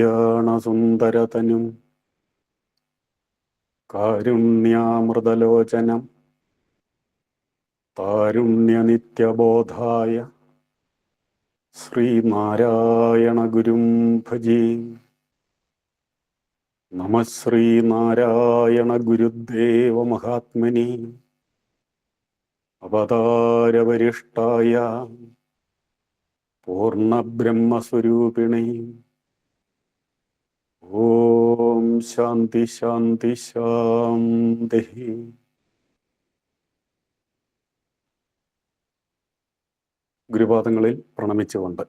കല്യാണസുന്ദരതനും കാരുണ്യാമൃതലോചനം താരുണ്യനിത്യബോധായ ശ്രീനാരായണ ഗുരും ഭജേ. നമഃ ശ്രീനാരായണ ഗുരുദേവ മഹാത്മനി അവതാരവരിഷ്ഠായ പൂർണ്ണബ്രഹ്മസ്വരൂപിണി. ഓം ശാന്തി ശാന്തി ശാന്തി. ഗുരുപാദങ്ങളിൽ പ്രണമിച്ചുകൊണ്ട്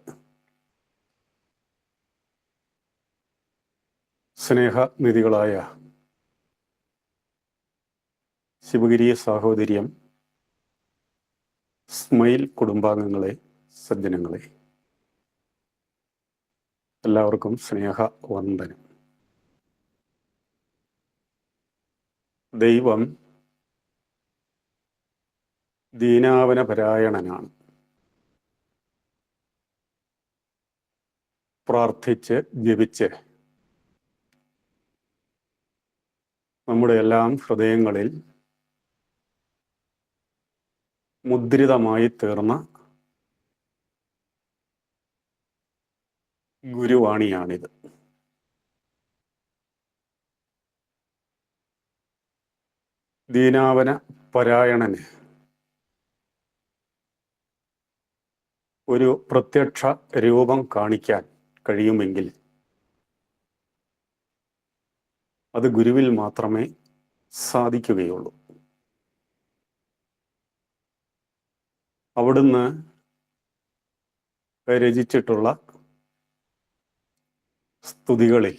സ്നേഹനിധികളായ ശിവഗിരി സാഹോദര്യം സ്മൈൽ കുടുംബാംഗങ്ങളെ, സജ്ജനങ്ങളെ, എല്ലാവർക്കും സ്നേഹവന്ദനം. ദൈവം ദീനാവനപരായണനാണ്. പ്രാർത്ഥിച്ച് ജപിച്ച് നമ്മുടെ എല്ലാം ഹൃദയങ്ങളിൽ മുദ്രിതമായി തീർന്ന ഗുരുവാണിയാണിത്. ദീനാവന പരായണന് ഒരു പ്രത്യക്ഷ രൂപം കാണിക്കാൻ കഴിയുമെങ്കിൽ അത് ഗുരുവിൽ മാത്രമേ സാധിക്കുകയുള്ളൂ. അവിടുന്ന് രചിച്ചിട്ടുള്ള സ്തുതികളിൽ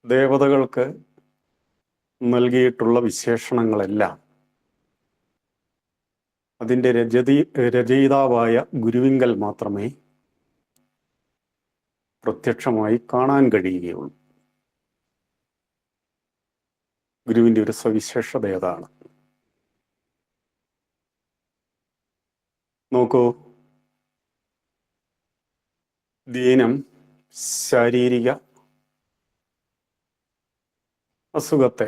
ദേവതകൾക്ക് നൽകിയിട്ടുള്ള വിശേഷണങ്ങളെല്ലാം അതിൻ്റെ രചയിതാവായ ഗുരുവിങ്കൽ മാത്രമേ പ്രത്യക്ഷമായി കാണാൻ കഴിയുകയുള്ളൂ. ഗുരുവിൻ്റെ ഒരു സവിശേഷത ഏതാണ്? നോക്കൂ, ദീനം ശാരീരിക അസുഖത്തെ,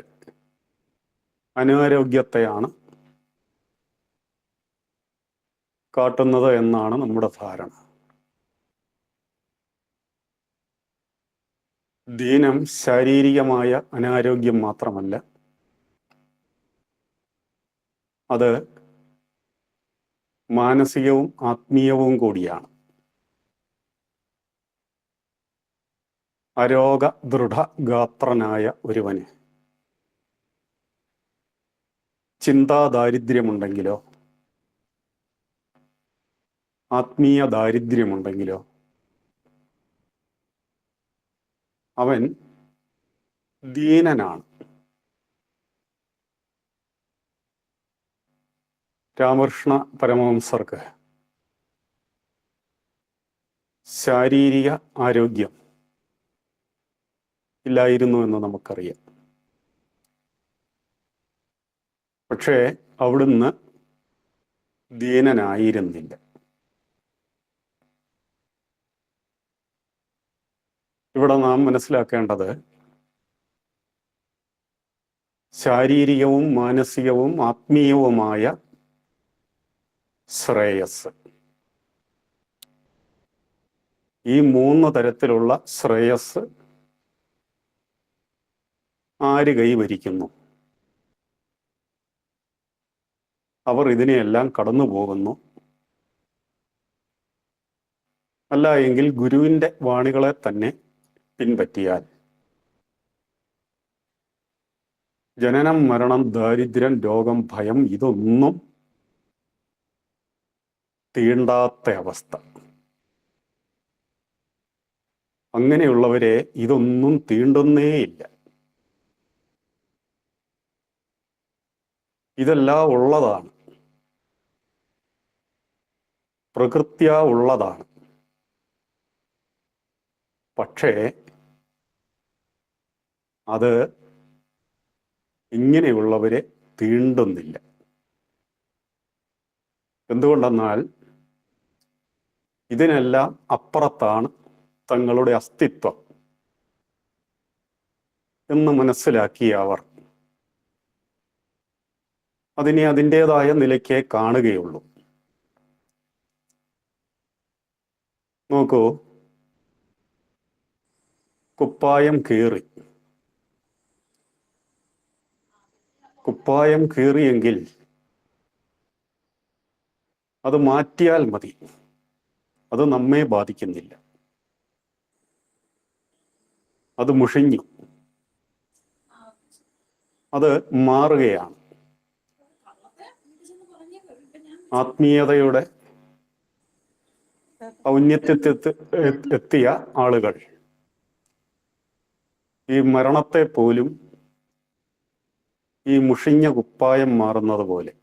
അനാരോഗ്യത്തെയാണ് കാട്ടുന്നത് എന്നാണ് നമ്മുടെ ധാരണ. ദീനം ശാരീരികമായ അനാരോഗ്യം മാത്രമല്ല, അത് മാനസികവും ആത്മീയവും കൂടിയാണ്. അരോഗ ദൃഢഗാത്രനായ ഒരുവന് ചിന്താദാരിദ്ര്യമുണ്ടെങ്കിലോ ആത്മീയ ദാരിദ്ര്യമുണ്ടെങ്കിലോ അവൻ ദീനനാണ്. രാമകൃഷ്ണ പരമഹംസർക്ക് ശാരീരിക ആരോഗ്യം ഇല്ലായിരുന്നു എന്ന് നമുക്കറിയാം. പക്ഷേ അവിടുന്ന് ദീനനായിരുന്നില്ല. ഇവിടെ നാം മനസ്സിലാക്കേണ്ടത് ശാരീരികവും മാനസികവും ആത്മീയവുമായ ശ്രേയസ്, ഈ മൂന്ന് തരത്തിലുള്ള ശ്രേയസ് ആര് കൈവരിക്കുന്നു, അവർ ഇതിനെയെല്ലാം കടന്നു പോകുന്നു. അല്ല എങ്കിൽ ഗുരുവിൻ്റെ വാണികളെ തന്നെ പിൻപറ്റിയാൽ ജനനം, മരണം, ദാരിദ്ര്യം, രോഗം, ഭയം ഇതൊന്നും തീണ്ടാത്ത അവസ്ഥ. അങ്ങനെയുള്ളവരെ ഇതൊന്നും തീണ്ടുന്നേയില്ല. ഇതെല്ലാം ഉള്ളതാണ്, പ്രകൃത്യാ ഉള്ളതാണ്. പക്ഷേ അത് ഇങ്ങനെയുള്ളവരെ തീണ്ടുന്നില്ല. എന്തുകൊണ്ടെന്നാൽ ഇതിനെല്ലാം അപ്പുറത്താണ് തങ്ങളുടെ അസ്തിത്വം എന്ന് മനസ്സിലാക്കിയ അവർ അതിനെ അതിൻ്റെതായ നിലയ്ക്ക് കാണുകയുള്ളൂ. നോക്കൂ, കുപ്പായം കീറി. കുപ്പായം കീറിയെങ്കിൽ അത് മാറ്റിയാൽ മതി, അത് നമ്മെ ബാധിക്കുന്നില്ല. അത് മുഷിഞ്ഞു, അത് മാറുകയാണ്. ആത്മീയതയുടെ ഔന്നത്യത്തിലെത്തിയ ആളുകൾ ഈ മരണത്തെ പോലും ഈ മുഷിഞ്ഞ കുപ്പായം മാറുന്നത് പോലെ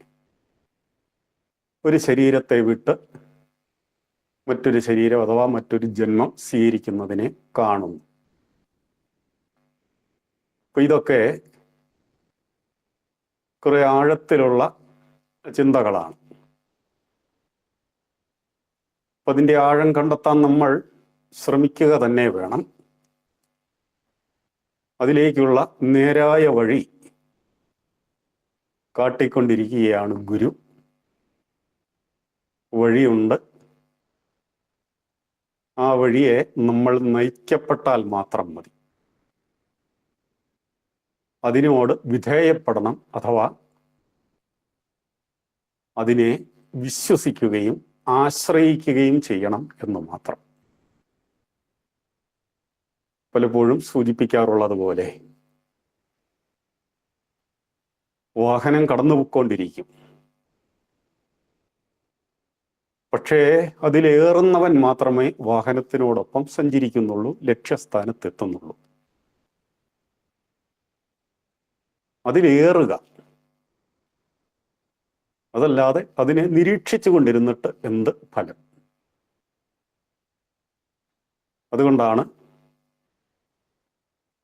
ഒരു ശരീരത്തെ വിട്ട് മറ്റൊരു ശരീരം അഥവാ മറ്റൊരു ജന്മം സ്വീകരിക്കുന്നതിനെ കാണുന്നു. അപ്പൊ ഇതൊക്കെ കുറെ ആഴത്തിലുള്ള ചിന്തകളാണ്. അപ്പൊ അതിൻ്റെ ആഴം കണ്ടെത്താൻ നമ്മൾ ശ്രമിക്കുക തന്നെ വേണം. അതിലേക്കുള്ള നേരായ വഴി കാട്ടിക്കൊണ്ടിരിക്കുകയാണ് ഗുരു. വഴിയുണ്ട്, ആ വഴിയെ നമ്മൾ നയിക്കപ്പെട്ടാൽ മാത്രം മതി. അതിനോട് വിധേയപ്പെടണം, അഥവാ അതിനെ വിശ്വസിക്കുകയും ആശ്രയിക്കുകയും ചെയ്യണം എന്ന് മാത്രം. പലപ്പോഴും സൂചിപ്പിക്കാറുള്ളത് പോലെ വാഹനം കടന്നുപോയിക്കൊണ്ടിരിക്കും, പക്ഷേ അതിലേറുന്നവൻ മാത്രമേ വാഹനത്തിനോടൊപ്പം സഞ്ചരിക്കുന്നുള്ളൂ, ലക്ഷ്യസ്ഥാനത്തെത്തുന്നുള്ളൂ. അതിലേറുക, അതല്ലാതെ അതിനെ നിരീക്ഷിച്ചു കൊണ്ടിരുന്നിട്ട് എന്ത് ഫലം? അതുകൊണ്ടാണ്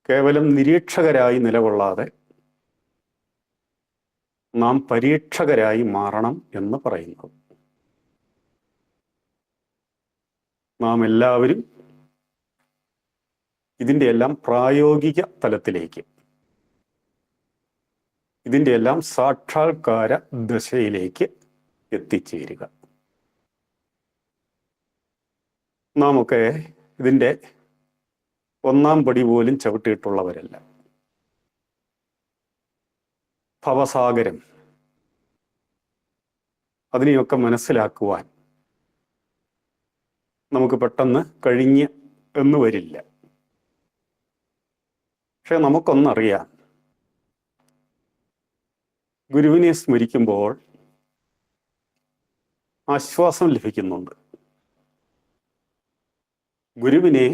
കേവലം നിരീക്ഷകരായി നിലകൊള്ളാതെ നാം പരീക്ഷകരായി മാറണം എന്ന് പറയുന്നത്. നാം എല്ലാവരും ഇതിൻ്റെ എല്ലാം പ്രായോഗിക തലത്തിലേക്ക്, ഇതിൻ്റെ എല്ലാം സാക്ഷാത്കാര ദശയിലേക്ക് എത്തിച്ചേരുക. നാം ഒക്കെ ഇതിൻ്റെ ഒന്നാം പടി പോലും ചവിട്ടിയിട്ടുള്ളവരല്ല. ഭവസാഗരം, അതിനെയൊക്കെ മനസ്സിലാക്കുവാൻ നമുക്ക് പെട്ടെന്ന് കഴിഞ്ഞ് എന്ന് വരില്ല. പക്ഷെ നമുക്കൊന്നറിയാം, ഗുരുവിനെ സ്മരിക്കുമ്പോൾ ആശ്വാസം ലഭിക്കുന്നുണ്ട്. ഗുരുവിനെ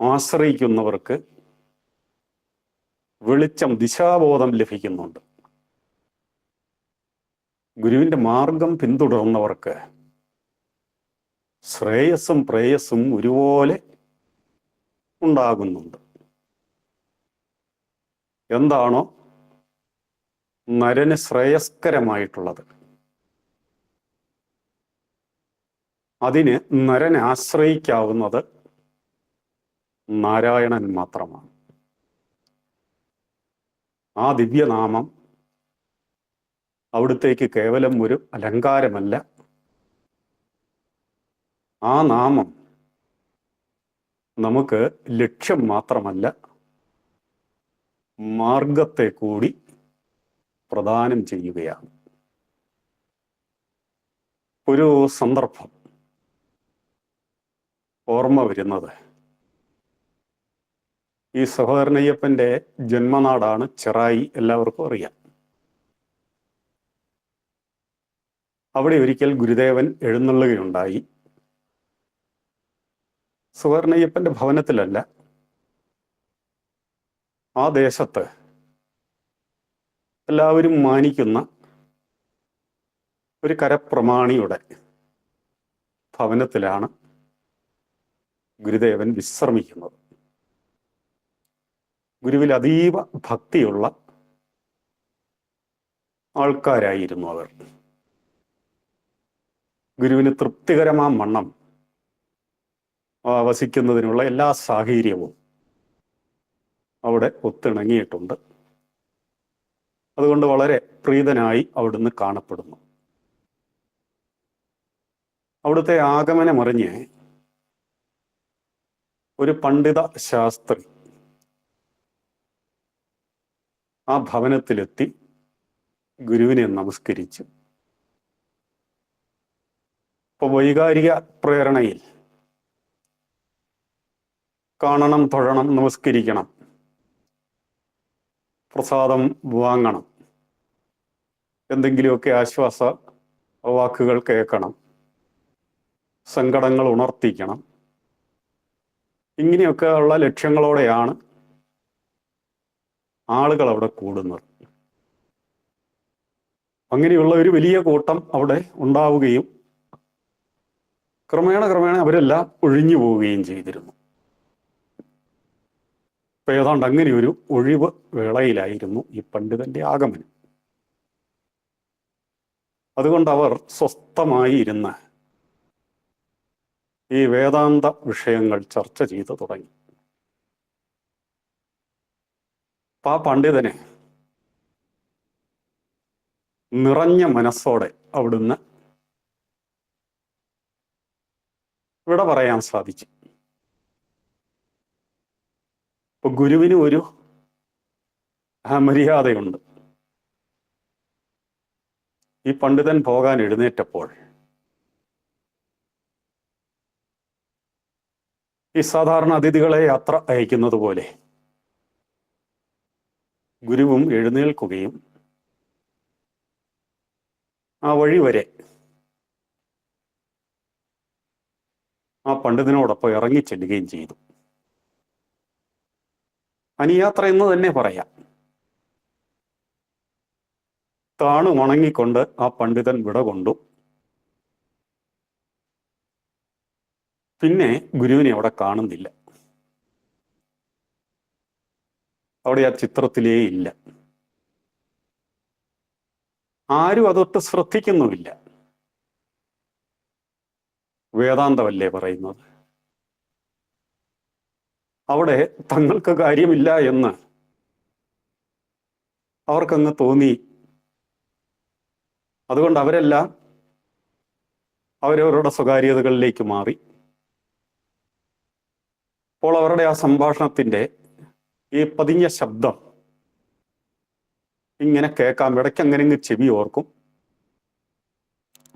ആശ്രയിക്കുന്നവർക്ക് വെളിച്ചം, ദിശാബോധം ലഭിക്കുന്നുണ്ട്. ഗുരുവിൻ്റെ മാർഗം പിന്തുടർന്നവർക്ക് ശ്രേയസ്സും പ്രേയസ്സും ഒരുപോലെ ഉണ്ടാകുന്നുണ്ട്. എന്താണോ നരന് ശ്രേയസ്കരമായിട്ടുള്ളത്, അതിന് നരനെ ആശ്രയിക്കാവുന്നത് നാരായണൻ മാത്രമാണ്. ആ ദിവ്യനാമം അവിടുത്തേക്ക് കേവലം ഒരു അലങ്കാരമല്ല. ആ നാമം നമുക്ക് ലക്ഷ്യം മാത്രമല്ല, മാർഗത്തെ കൂടി പ്രദാനം ചെയ്യുകയാണ്. ഒരു സന്ദർഭം ഓർമ്മ വരുന്നത്, ഈ സഹോദരനയ്യപ്പൻ്റെ ജന്മനാടാണ് ചെറായി, എല്ലാവർക്കും അറിയാം. അവിടെ ഒരിക്കൽ ഗുരുദേവൻ എഴുന്നള്ളുകയുണ്ടായി. സഹോദരനയ്യപ്പൻ്റെ ഭവനത്തിലല്ല, ആ ദേശത്ത് എല്ലാവരും മാനിക്കുന്ന ഒരു കരപ്രമാണിയുടെ ഭവനത്തിലാണ് ഗുരുദേവൻ വിശ്രമിക്കുന്നത്. ഗുരുവിൽ അതീവ ഭക്തിയുള്ള ആൾക്കാരായിരുന്നു അവർ. ഗുരുവിന് തൃപ്തികരമാം വണ്ണം വസിക്കുന്നതിനുള്ള എല്ലാ സാഹചര്യവും അവിടെ ഒത്തിണങ്ങിയിട്ടുണ്ട്. അതുകൊണ്ട് വളരെ പ്രീതനായി അവിടുന്ന് കാണപ്പെടുന്നു. അവിടുത്തെ ആഗമനമറിഞ്ഞ് ഒരു പണ്ഡിത ശാസ്ത്രി ആ ഭവനത്തിലെത്തി ഗുരുവിനെ നമസ്കരിച്ചു. ഇപ്പൊ വൈകാരിക പ്രേരണയിൽ കാണണം, തൊഴണം, നമസ്കരിക്കണം, പ്രസാദം വാങ്ങണം, എന്തെങ്കിലുമൊക്കെ ആശ്വാസ വാക്കുകൾ കേൾക്കണം, സങ്കടങ്ങൾ ഉണർത്തിക്കണം, ഇങ്ങനെയൊക്കെ ഉള്ള ലക്ഷ്യങ്ങളോടെയാണ് ആളുകൾ അവിടെ കൂടുന്നത്. അങ്ങനെയുള്ള ഒരു വലിയ കൂട്ടം അവിടെ ഉണ്ടാവുകയും ക്രമേണ അവരെല്ലാം ഒഴിഞ്ഞു പോവുകയും ചെയ്തിരുന്നു. ഇപ്പൊ ഏതാണ്ട് അങ്ങനെ ഒരു ഒഴിവ് വേളയിലായിരുന്നു ഈ പണ്ഡിതന്റെ ആഗമനം. അതുകൊണ്ട് അവർ സ്വസ്ഥമായി ഇരുന്ന് ഈ വേദാന്ത വിഷയങ്ങൾ ചർച്ച ചെയ്തു തുടങ്ങി. ആ പണ്ഡിതനെ നിറഞ്ഞ മനസ്സോടെ അവിടുന്ന് ഇവിടെ പറയാൻ സാധിച്ചു. ഇപ്പൊ ഗുരുവിന് ഒരു മര്യാദയുണ്ട്. ഈ പണ്ഡിതൻ പോകാൻ എഴുന്നേറ്റപ്പോൾ ഈ സാധാരണ അതിഥികളെ യാത്ര അയക്കുന്നത് പോലെ ഗുരുവും എഴുന്നേൽക്കുകയും ആ വഴി വരെ ആ പണ്ഡിതനോടൊപ്പം ഇറങ്ങിച്ചെല്ലുകയും ചെയ്തു. അനുയാത്ര എന്ന് തന്നെ പറയാം. താണു വണങ്ങിക്കൊണ്ട് ആ പണ്ഡിതൻ വിട കൊണ്ടു. പിന്നെ ഗുരുവിനെ അവിടെ കാണുന്നില്ല. അവിടെ ആ ചിത്രത്തിലേ ഇല്ല. ആരും അതൊട്ട് ശ്രദ്ധിക്കുന്നുമില്ല. വേദാന്തമല്ലേ പറയുന്നത്. അവിടെ തങ്ങൾക്ക് കാര്യമില്ല എന്ന് അവർക്കങ്ങ് തോന്നി. അതുകൊണ്ട് അവരെല്ലാം അവരവരുടെ സ്വകാര്യതകളിലേക്ക് മാറി. അപ്പോൾ അവരുടെ ആ സംഭാഷണത്തിന്റെ ഈ പതിഞ്ഞ ശബ്ദം ഇങ്ങനെ കേൾക്കാം. ഇടയ്ക്ക് അങ്ങനെ ചെവി ഓർക്കും.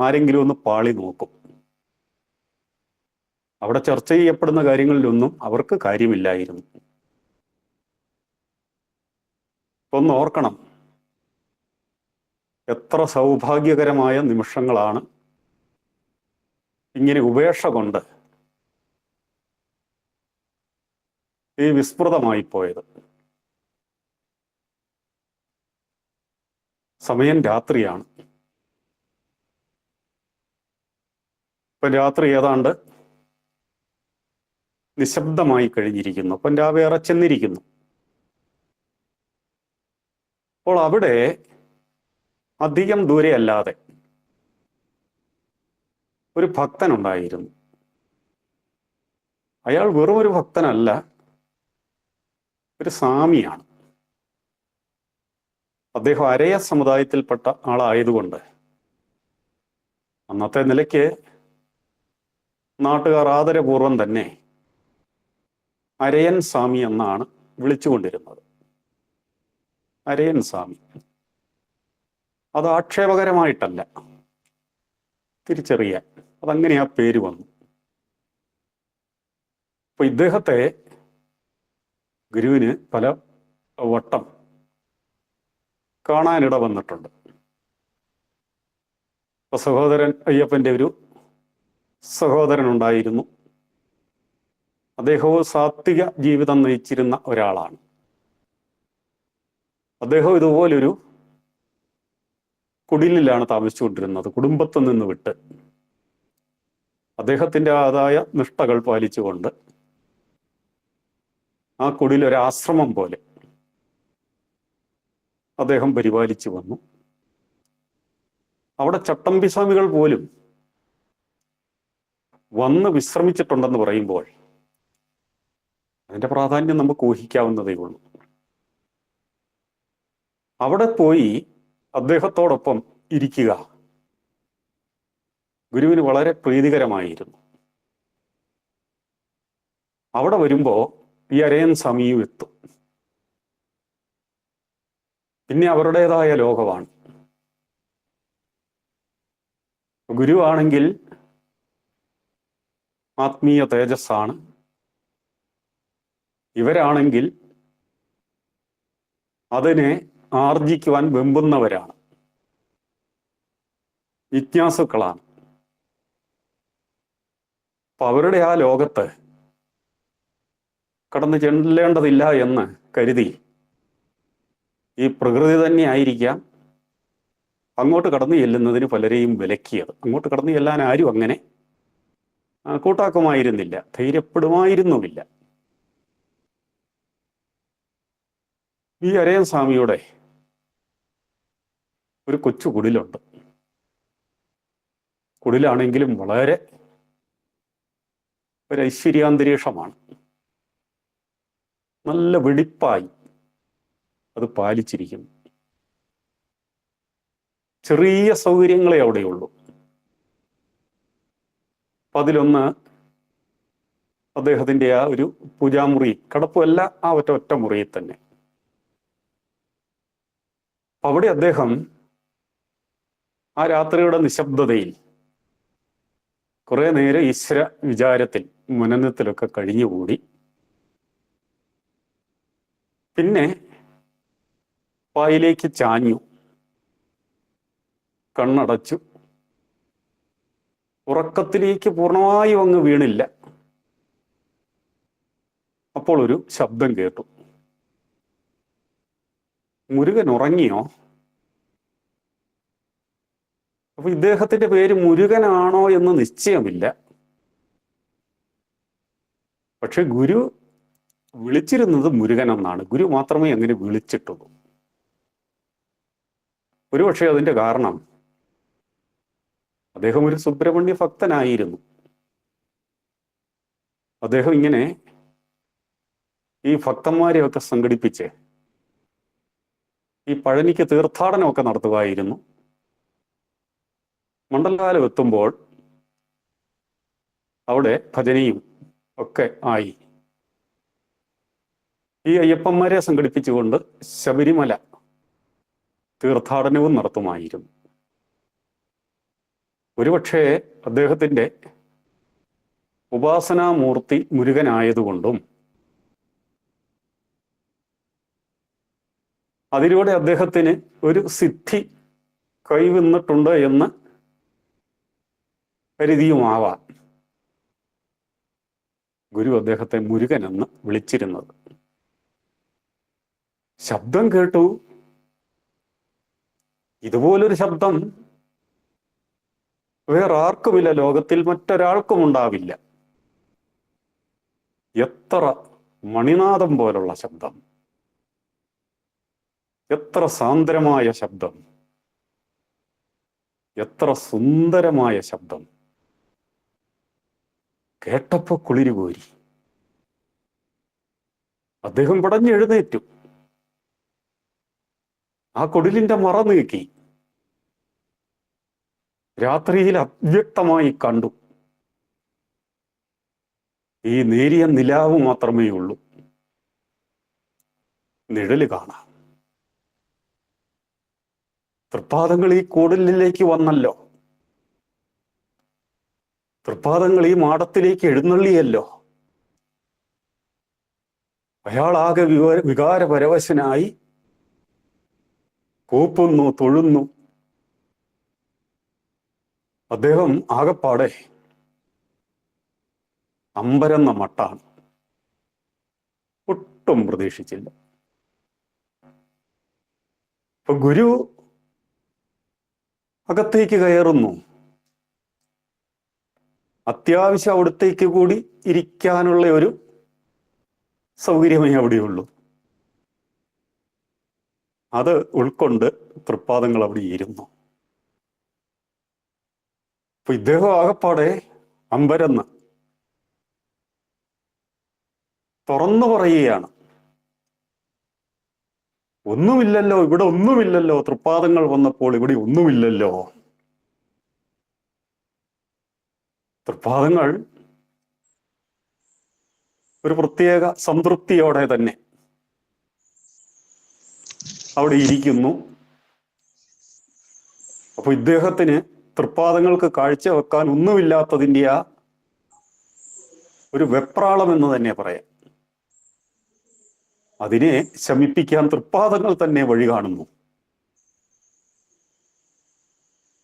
ആരെങ്കിലും ഒന്ന് പാളി നോക്കും. അവിടെ ചർച്ച ചെയ്യപ്പെടുന്ന കാര്യങ്ങളിലൊന്നും അവർക്ക് കാര്യമില്ലായിരുന്നു. ഒന്ന് ഓർക്കണം, എത്ര സൗഭാഗ്യകരമായ നിമിഷങ്ങളാണ് ഇങ്ങനെ ഉപേക്ഷ കൊണ്ട് ഈ വിസ്മൃതമായി പോയത്. സമയം രാത്രിയാണ്. ഇപ്പം രാത്രി ഏതാണ്ട് നിശബ്ദമായി കഴിഞ്ഞിരിക്കുന്നു. അപ്പം രാവേറെ ചെന്നിരിക്കുന്നു. അപ്പോൾ അവിടെ അധികം ദൂരെ അല്ലാതെ ഒരു ഭക്തനുണ്ടായിരുന്നു. അയാൾ വെറും ഒരു ഭക്തനല്ല, ഒരു സ്വാമിയാണ്. അദ്ദേഹം അരയ സമുദായത്തിൽപ്പെട്ട ആളായതുകൊണ്ട് അന്നത്തെ നിലയ്ക്ക് നാട്ടുകാർ ആദരപൂർവം തന്നെ അരയൻ സ്വാമി എന്നാണ് വിളിച്ചുകൊണ്ടിരുന്നത്. അരയൻ സ്വാമി. അത് ആക്ഷേപകരമായിട്ടല്ല, തിരിച്ചറിയാൻ. അതങ്ങനെ ആ പേര് വന്നു. അപ്പൊ ഇദ്ദേഹത്തെ ഗുരുവിന് പല വട്ടം കാണാനിട വന്നിട്ടുണ്ട്. ഇപ്പൊ സഹോദരൻ അയ്യപ്പൻ്റെ ഒരു സഹോദരൻ ഉണ്ടായിരുന്നു. അദ്ദേഹവും സാത്വിക ജീവിതം നയിച്ചിരുന്ന ഒരാളാണ്. അദ്ദേഹം ഇതുപോലൊരു കുടിലിലാണ് താമസിച്ചുകൊണ്ടിരുന്നത്, കുടുംബത്തിൽ നിന്ന് വിട്ട്. അദ്ദേഹത്തിൻ്റെ ആദായ നിഷ്ഠകൾ പാലിച്ചുകൊണ്ട് ആ കുടിലൊരാശ്രമം പോലെ അദ്ദേഹം പരിപാലിച്ചു വന്നു. അവിടെ ചട്ടമ്പി സ്വാമികൾ പോലും വന്ന് വിശ്രമിച്ചിട്ടുണ്ടെന്ന് പറയുമ്പോൾ അതിന്റെ പ്രാധാന്യം നമുക്ക് ഊഹിക്കാവുന്നതേ ഉള്ളൂ. അവിടെ പോയി അദ്ദേഹത്തോടൊപ്പം ഇരിക്കുക ഗുരുവിന് വളരെ പ്രീതികരമായിരുന്നു. അവിടെ വരുമ്പോ ഈ അരയൻ സ്വാമിയും എത്തും. പിന്നെ അവരുടേതായ ലോകമാണ്. ഗുരുവാണെങ്കിൽ ആത്മീയ തേജസ്സാണ്, ഇവരാണെങ്കിൽ അതിനെ ആർജിക്കുവാൻ വെമ്പുന്നവരാണ്, ജിജ്ഞാസുക്കളാണ്. അപ്പൊ അവരുടെ ആ ലോകത്ത് കടന്നു ചെല്ലേണ്ടതില്ല എന്ന് കരുതി ഈ പ്രകൃതി തന്നെ ആയിരിക്കാം അങ്ങോട്ട് കടന്നു ചെല്ലുന്നതിന് പലരെയും വിലക്കിയത്. അങ്ങോട്ട് കടന്നു ചെല്ലാൻ ആരും അങ്ങനെ കൂട്ടാക്കുമായിരുന്നില്ല, ധൈര്യപ്പെടുമായിരുന്നുമില്ല. ഈ അരയൻ സ്വാമിയുടെ ഒരു കൊച്ചു കുടിലുണ്ട്. കുടിലാണെങ്കിലും വളരെ ഒരു ഐശ്വര്യാന്തരീക്ഷമാണ്. നല്ല വെടിപ്പായി അത് പാലിച്ചിരിക്കുന്നു. ചെറിയ സൗകര്യങ്ങളെ അവിടെയുള്ളൂ. അപ്പൊ അതിലൊന്ന് അദ്ദേഹത്തിന്റെ ആ ഒരു പൂജാമുറി, കടപ്പുമല്ല, ആ ഒറ്റ മുറിയിൽ തന്നെ. അപ്പൊ അവിടെ അദ്ദേഹം ആ രാത്രിയുടെ നിശബ്ദതയിൽ കുറെ നേരം ഈശ്വര വിചാരത്തിൽ, മനനത്തിലൊക്കെ കഴിഞ്ഞുകൂടി. പിന്നെ പായിലേക്ക് ചാഞ്ഞു, കണ്ണടച്ചു. ഉറക്കത്തിലേക്ക് പൂർണ്ണമായും അങ്ങ് വീണില്ല. അപ്പോൾ ഒരു ശബ്ദം കേട്ടു. മുരുകൻ ഉറങ്ങിയോ? അപ്പൊ ഇദ്ദേഹത്തിന്റെ പേര് മുരുകനാണോ എന്ന് നിശ്ചയമില്ല. പക്ഷെ ഗുരു വിളിച്ചിരുന്നത് മുരുകൻ എന്നാണ്. ഗുരു മാത്രമേ അങ്ങനെ വിളിച്ചിട്ടുള്ളൂ. ഒരുപക്ഷെ അതിന്റെ കാരണം അദ്ദേഹം ഒരു സുബ്രഹ്മണ്യ ഭക്തനായിരുന്നു. അദ്ദേഹം ഇങ്ങനെ ഈ ഭക്തന്മാരെയൊക്കെ സംഘടിപ്പിച്ച് ഈ പഴനിക്ക് തീർത്ഥാടനമൊക്കെ നടത്തുമായിരുന്നു. മണ്ഡലകാലം എത്തുമ്പോൾ അവിടെ ഭജനയും ഒക്കെ ആയി. ഈ അയ്യപ്പന്മാരെ സംഘടിപ്പിച്ചുകൊണ്ട് ശബരിമല തീർത്ഥാടനവും നടത്തുമായിരുന്നു. ഒരുപക്ഷെ അദ്ദേഹത്തിന്റെ ഉപാസനാമൂർത്തി മുരുകനായതുകൊണ്ടും അതിലൂടെ അദ്ദേഹത്തിന് ഒരു സിദ്ധി കൈവന്നിട്ടുണ്ട് എന്ന് കരുതിയുമാവാം ഗുരു അദ്ദേഹത്തെ മുരുകൻ എന്ന് വിളിച്ചിരുന്നത്. ശബ്ദം കേട്ടു. ഇതുപോലൊരു ശബ്ദം വേറെ ആർക്കുമില്ല, ലോകത്തിൽ മറ്റൊരാൾക്കും ഉണ്ടാവില്ല. എത്ര മണിനാദം പോലുള്ള ശബ്ദം, എത്ര സാന്ദ്രമായ ശബ്ദം, എത്ര സുന്ദരമായ ശബ്ദം. കേട്ടപ്പോ കുളിര് കോരി. അദ്ദേഹം പടഞ്ഞെഴുന്നേറ്റു. ആ കുടിലിന്റെ മറ നീക്കി. രാത്രിയിൽ അവ്യക്തമായി കണ്ടു. ഈ നേരിയ നിലാവ് മാത്രമേ ഉള്ളൂ. നിഴല് കാണാം. തൃപ്പാദങ്ങൾ ഈ കൂടലിലേക്ക് വന്നല്ലോ. തൃപ്പാദങ്ങൾ ഈ മാടത്തിലേക്ക് എഴുന്നള്ളിയല്ലോ. അയാളാകെ വികാരപരവശനായി കൂപ്പുന്നു, തൊഴുന്നു. അദ്ദേഹം ആകപ്പാടെ അമ്പരന്ന മട്ടാണ്. ഒട്ടും പ്രതീക്ഷിച്ചില്ല. ഇപ്പൊ ഗുരു അകത്തേക്ക് കയറുന്നു. അത്യാവശ്യം അവിടത്തേക്ക് കൂടി ഇരിക്കാനുള്ള ഒരു സൗകര്യമേ അവിടെയുള്ളൂ. അത് ഉൾക്കൊണ്ട് തൃപ്പാദങ്ങൾ അവിടെ ഇരുന്നു. അപ്പൊ ഇദ്ദേഹം ആകപ്പാടെ അമ്പരന്ന് തുറന്നു പറയുകയാണ്, ഒന്നുമില്ലല്ലോ, ഇവിടെ ഒന്നുമില്ലല്ലോ, തൃപ്പാദങ്ങൾ വന്നപ്പോൾ ഇവിടെ ഒന്നുമില്ലല്ലോ. തൃപ്പാദങ്ങൾ ഒരു പ്രത്യേക സംതൃപ്തിയോടെ തന്നെ അവിടെ ഇരിക്കുന്നു. അപ്പൊ ഇദ്ദേഹത്തിന് തൃപ്പാദങ്ങൾക്ക് കാഴ്ചവെക്കാൻ ഒന്നുമില്ലാത്തതിൻ്റെ ആ ഒരു വെപ്രാളം എന്ന് തന്നെ പറയാം. അതിനെ ശമിപ്പിക്കാൻ തൃപ്പാദങ്ങൾ തന്നെ വഴി കാണുന്നു.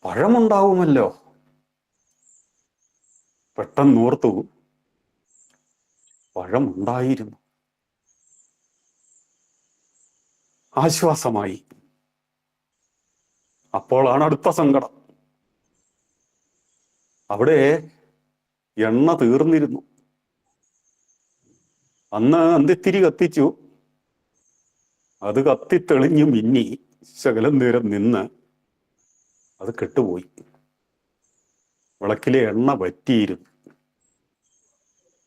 പഴമുണ്ടാവുമല്ലോ. പെട്ടെന്നോർത്തു, പഴമുണ്ടായിരുന്നു. ആശ്വാസമായി. അപ്പോഴാണ് അടുത്ത സങ്കടം. അവിടെ എണ്ണ തീർന്നിരുന്നു. അന്ന് അന്തിത്തിരി കത്തിച്ചു. അത് കത്തിത്തെളിഞ്ഞു മിന്നി ശകലം നേരം നിന്ന് അത് കെട്ടുപോയി. വിളക്കിലെ എണ്ണ വറ്റിയിരുന്നു.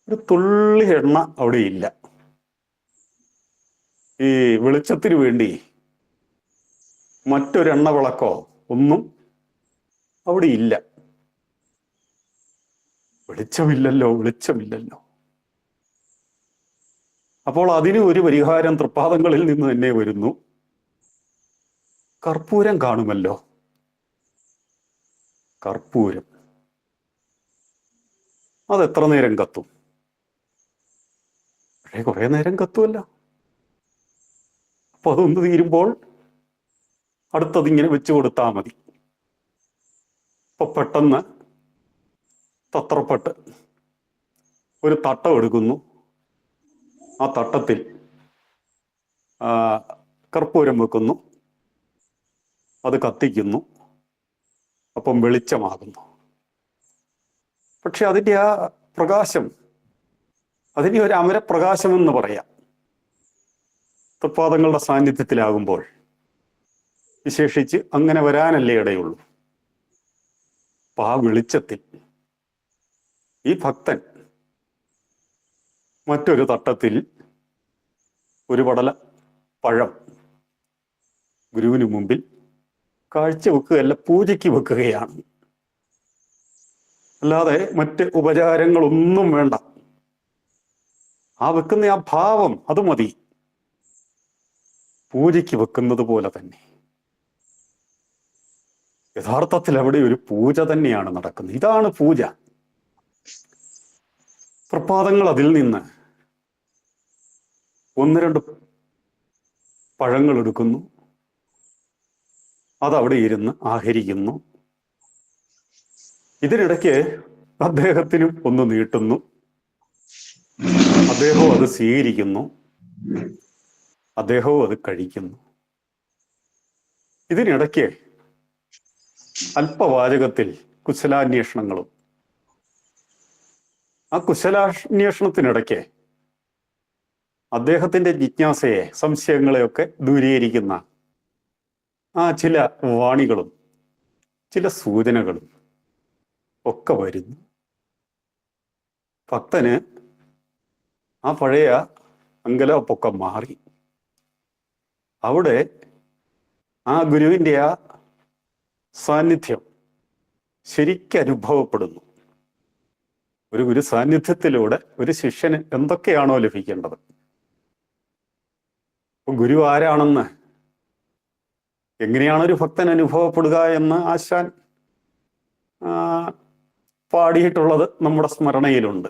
ഒരു തുള്ളി എണ്ണ അവിടെ ഇല്ല. ഈ വെളിച്ചത്തിന് വേണ്ടി മറ്റൊരെണ്ണ വിളക്കോ ഒന്നും അവിടെ ഇല്ല. വെളിച്ചമില്ലല്ലോ, വെളിച്ചമില്ലല്ലോ. അപ്പോൾ അതിന് ഒരു പരിഹാരം തൃപ്പാദങ്ങളിൽ നിന്ന് തന്നെ വരുന്നു. കർപ്പൂരം കാണുമല്ലോ. കർപ്പൂരം അതെത്ര നേരം കത്തും? പക്ഷേ കുറെ നേരം കത്തുമല്ലോ. അപ്പൊ അതൊന്ന് തീരുമ്പോൾ അടുത്തതിങ്ങനെ വെച്ചു കൊടുത്താൽ മതി. ഇപ്പൊ പെട്ടെന്ന് തത്രപ്പെട്ട് ഒരു തട്ടം എടുക്കുന്നു. ആ തട്ടത്തിൽ കർപ്പൂരം വെക്കുന്നു. അത് കത്തിക്കുന്നു. അപ്പം വെളിച്ചമാകുന്നു. പക്ഷെ അതിൻ്റെ ആ പ്രകാശം, അതിനെ ഒരു അമരപ്രകാശം എന്ന് പറയാം. തൃപ്പാദങ്ങളുടെ സാന്നിധ്യത്തിലാകുമ്പോൾ വിശേഷിച്ച് അങ്ങനെ വരാനല്ലേ ഇടയുള്ളൂ. അപ്പൊ ആ വെളിച്ചത്തിൽ ഈ ഭക്തൻ മറ്റൊരു തട്ടത്തിൽ ഒരു പടല പഴം ഗുരുവിന് മുമ്പിൽ കാഴ്ച വെക്കുകയല്ല, പൂജയ്ക്ക് വെക്കുകയാണ്. അല്ലാതെ മറ്റ് ഉപചാരങ്ങളൊന്നും വേണ്ട. ആ വെക്കുന്ന ആ ഭാവം അത് മതി. പൂജയ്ക്ക് വെക്കുന്നത് പോലെ തന്നെ. യഥാർത്ഥത്തിൽ അവിടെ ഒരു പൂജ തന്നെയാണ് നടക്കുന്നത്. ഇതാണ് പൂജ. തൃപ്പാദങ്ങൾ അതിൽ നിന്ന് ഒന്ന് രണ്ട് പഴങ്ങൾ എടുക്കുന്നു. അതവിടെ ഇരുന്ന് ആഹരിക്കുന്നു. ഇതിനിടയ്ക്ക് അദ്ദേഹത്തിനും ഒന്ന് നീട്ടുന്നു. അദ്ദേഹവും അത് സ്വീകരിക്കുന്നു. അദ്ദേഹവും അത് കഴിക്കുന്നു. ഇതിനിടയ്ക്ക് അല്പവാചകത്തിൽ കുശലാന്വേഷണങ്ങളും. ആ കുശലാന്വേഷണത്തിനിടയ്ക്ക് അദ്ദേഹത്തിന്റെ ജിജ്ഞാസയെ, സംശയങ്ങളെയൊക്കെ ദൂരീകരിക്കുന്ന ചില വാണികളും ചില സൂചനകളും ഒക്കെ വരുന്നു. ഭക്തന് ആ പഴയ അങ്കലാപ്പൊക്കെ മാറി. അവിടെ ആ ഗുരുവിൻ്റെ ആ സാന്നിധ്യം ശരിക്കനുഭവപ്പെടുന്നു. ഒരു ഗുരു സാന്നിധ്യത്തിലൂടെ ഒരു ശിഷ്യന് എന്തൊക്കെയാണോ ലഭിക്കേണ്ടത്, ഗുരു ആരാണെന്ന്, എങ്ങനെയാണ് ഒരു ഭക്തൻ അനുഭവപ്പെടുക എന്ന് ആശാൻ പാടിയിട്ടുള്ളത് നമ്മുടെ സ്മരണയിലുണ്ട്.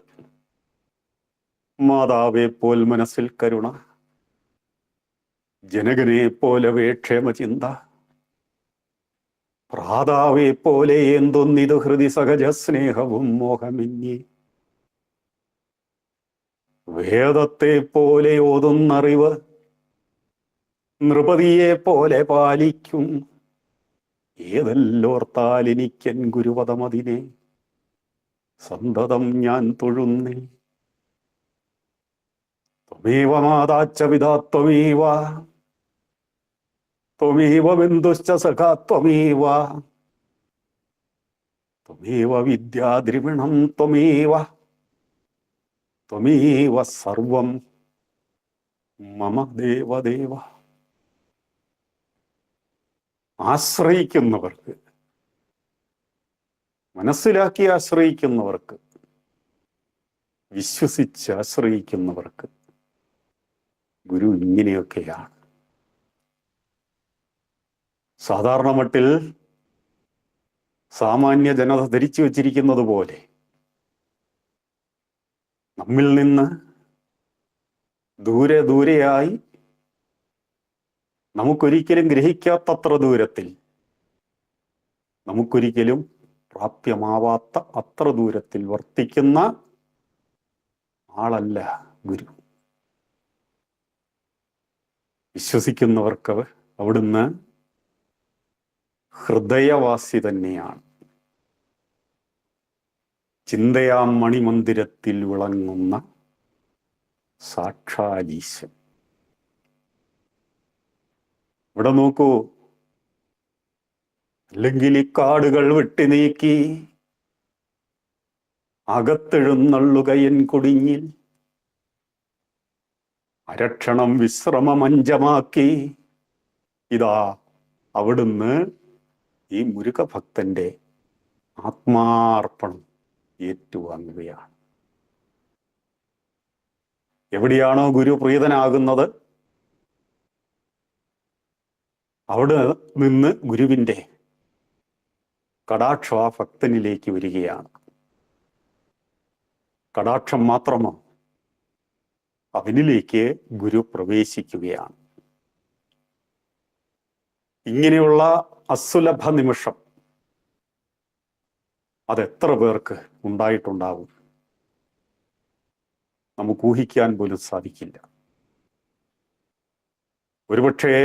മാതാവെ പോൽ മനസ്സിൽ കരുണ, ജനകനെ പോലവേ ക്ഷേമചിന്ത, പ്രാതാവെ പോലെ എന്തൊന്നിതു ഹൃദി സഹജ സ്നേഹവും മോഹമിന്യേ, വേദത്തെ പോലെ ഓതുന്നറിവ് നൃപതിയെ പോലെ പാലിക്കും, ഏതെല്ലോർത്താൽ എനിക്കൻ ഗുരുപദമതിനെ സന്തതം ഞാൻ തൊഴുന്നേ. ത്വമേവ മാതാച്ച പിതാ ത്വമേവ, ത്വമേവ ബന്ധുശ്ച സഖാ ത്വമേവ, ത്വമേവ വിദ്യാദ്രിവിണം ത്വമേവ സർവം മമ ദേവദേവ. ആശ്രയിക്കുന്നവർക്ക്, മനസ്സിലാക്കി ആശ്രയിക്കുന്നവർക്ക്, വിശ്വസിച്ച് ആശ്രയിക്കുന്നവർക്ക് ഗുരു ഇങ്ങനെയൊക്കെയാണ്. സാധാരണ മട്ടിൽ സാമാന്യ ജനത ധരിച്ചു വച്ചിരിക്കുന്നത് പോലെ നമ്മിൽ നിന്ന് ദൂരെ ദൂരെയായി, നമുക്കൊരിക്കലും ഗ്രഹിക്കാത്തത്ര ദൂരത്തിൽ, നമുക്കൊരിക്കലും പ്രാപ്യമാവാത്ത അത്ര ദൂരത്തിൽ വർത്തിക്കുന്ന ആളല്ല ഗുരു. വിശ്വസിക്കുന്നവർക്ക് അവിടുന്ന് ഹൃദയവാസി തന്നെയാണ്. ചിന്തയാം മണിമന്ദിരത്തിൽ വിളങ്ങുന്ന സാക്ഷാലീശൻ. ഇവിടെ നോക്കൂ, അല്ലെങ്കിൽ ഈ കാടുകൾ വെട്ടി നീക്കി അകത്തെഴുന്നള്ളുകയൻ കൊടിഞ്ഞിൽ അരക്ഷണം വിശ്രമമഞ്ചമാക്കി ഇതാ അവിടുന്ന് ഈ മുരുകഭക്തന്റെ ആത്മാർപ്പണം ഏറ്റുവാങ്ങുകയാണ്. എവിടെയാണോ ഗുരു പ്രീതനാകുന്നത് അവിടെ നിന്ന് ഗുരുവിൻ്റെ കടാക്ഷ ഭക്തനിലേക്ക് വരികയാണ്. കടാക്ഷം മാത്രമോ, അവനിലേക്ക് ഗുരു പ്രവേശിക്കുകയാണ്. ഇങ്ങനെയുള്ള അസുലഭ നിമിഷം അതെത്ര പേർക്ക് ഉണ്ടായിട്ടുണ്ടാവും നമുക്ക് ഊഹിക്കാൻ പോലും സാധിക്കില്ല. ഒരുപക്ഷേ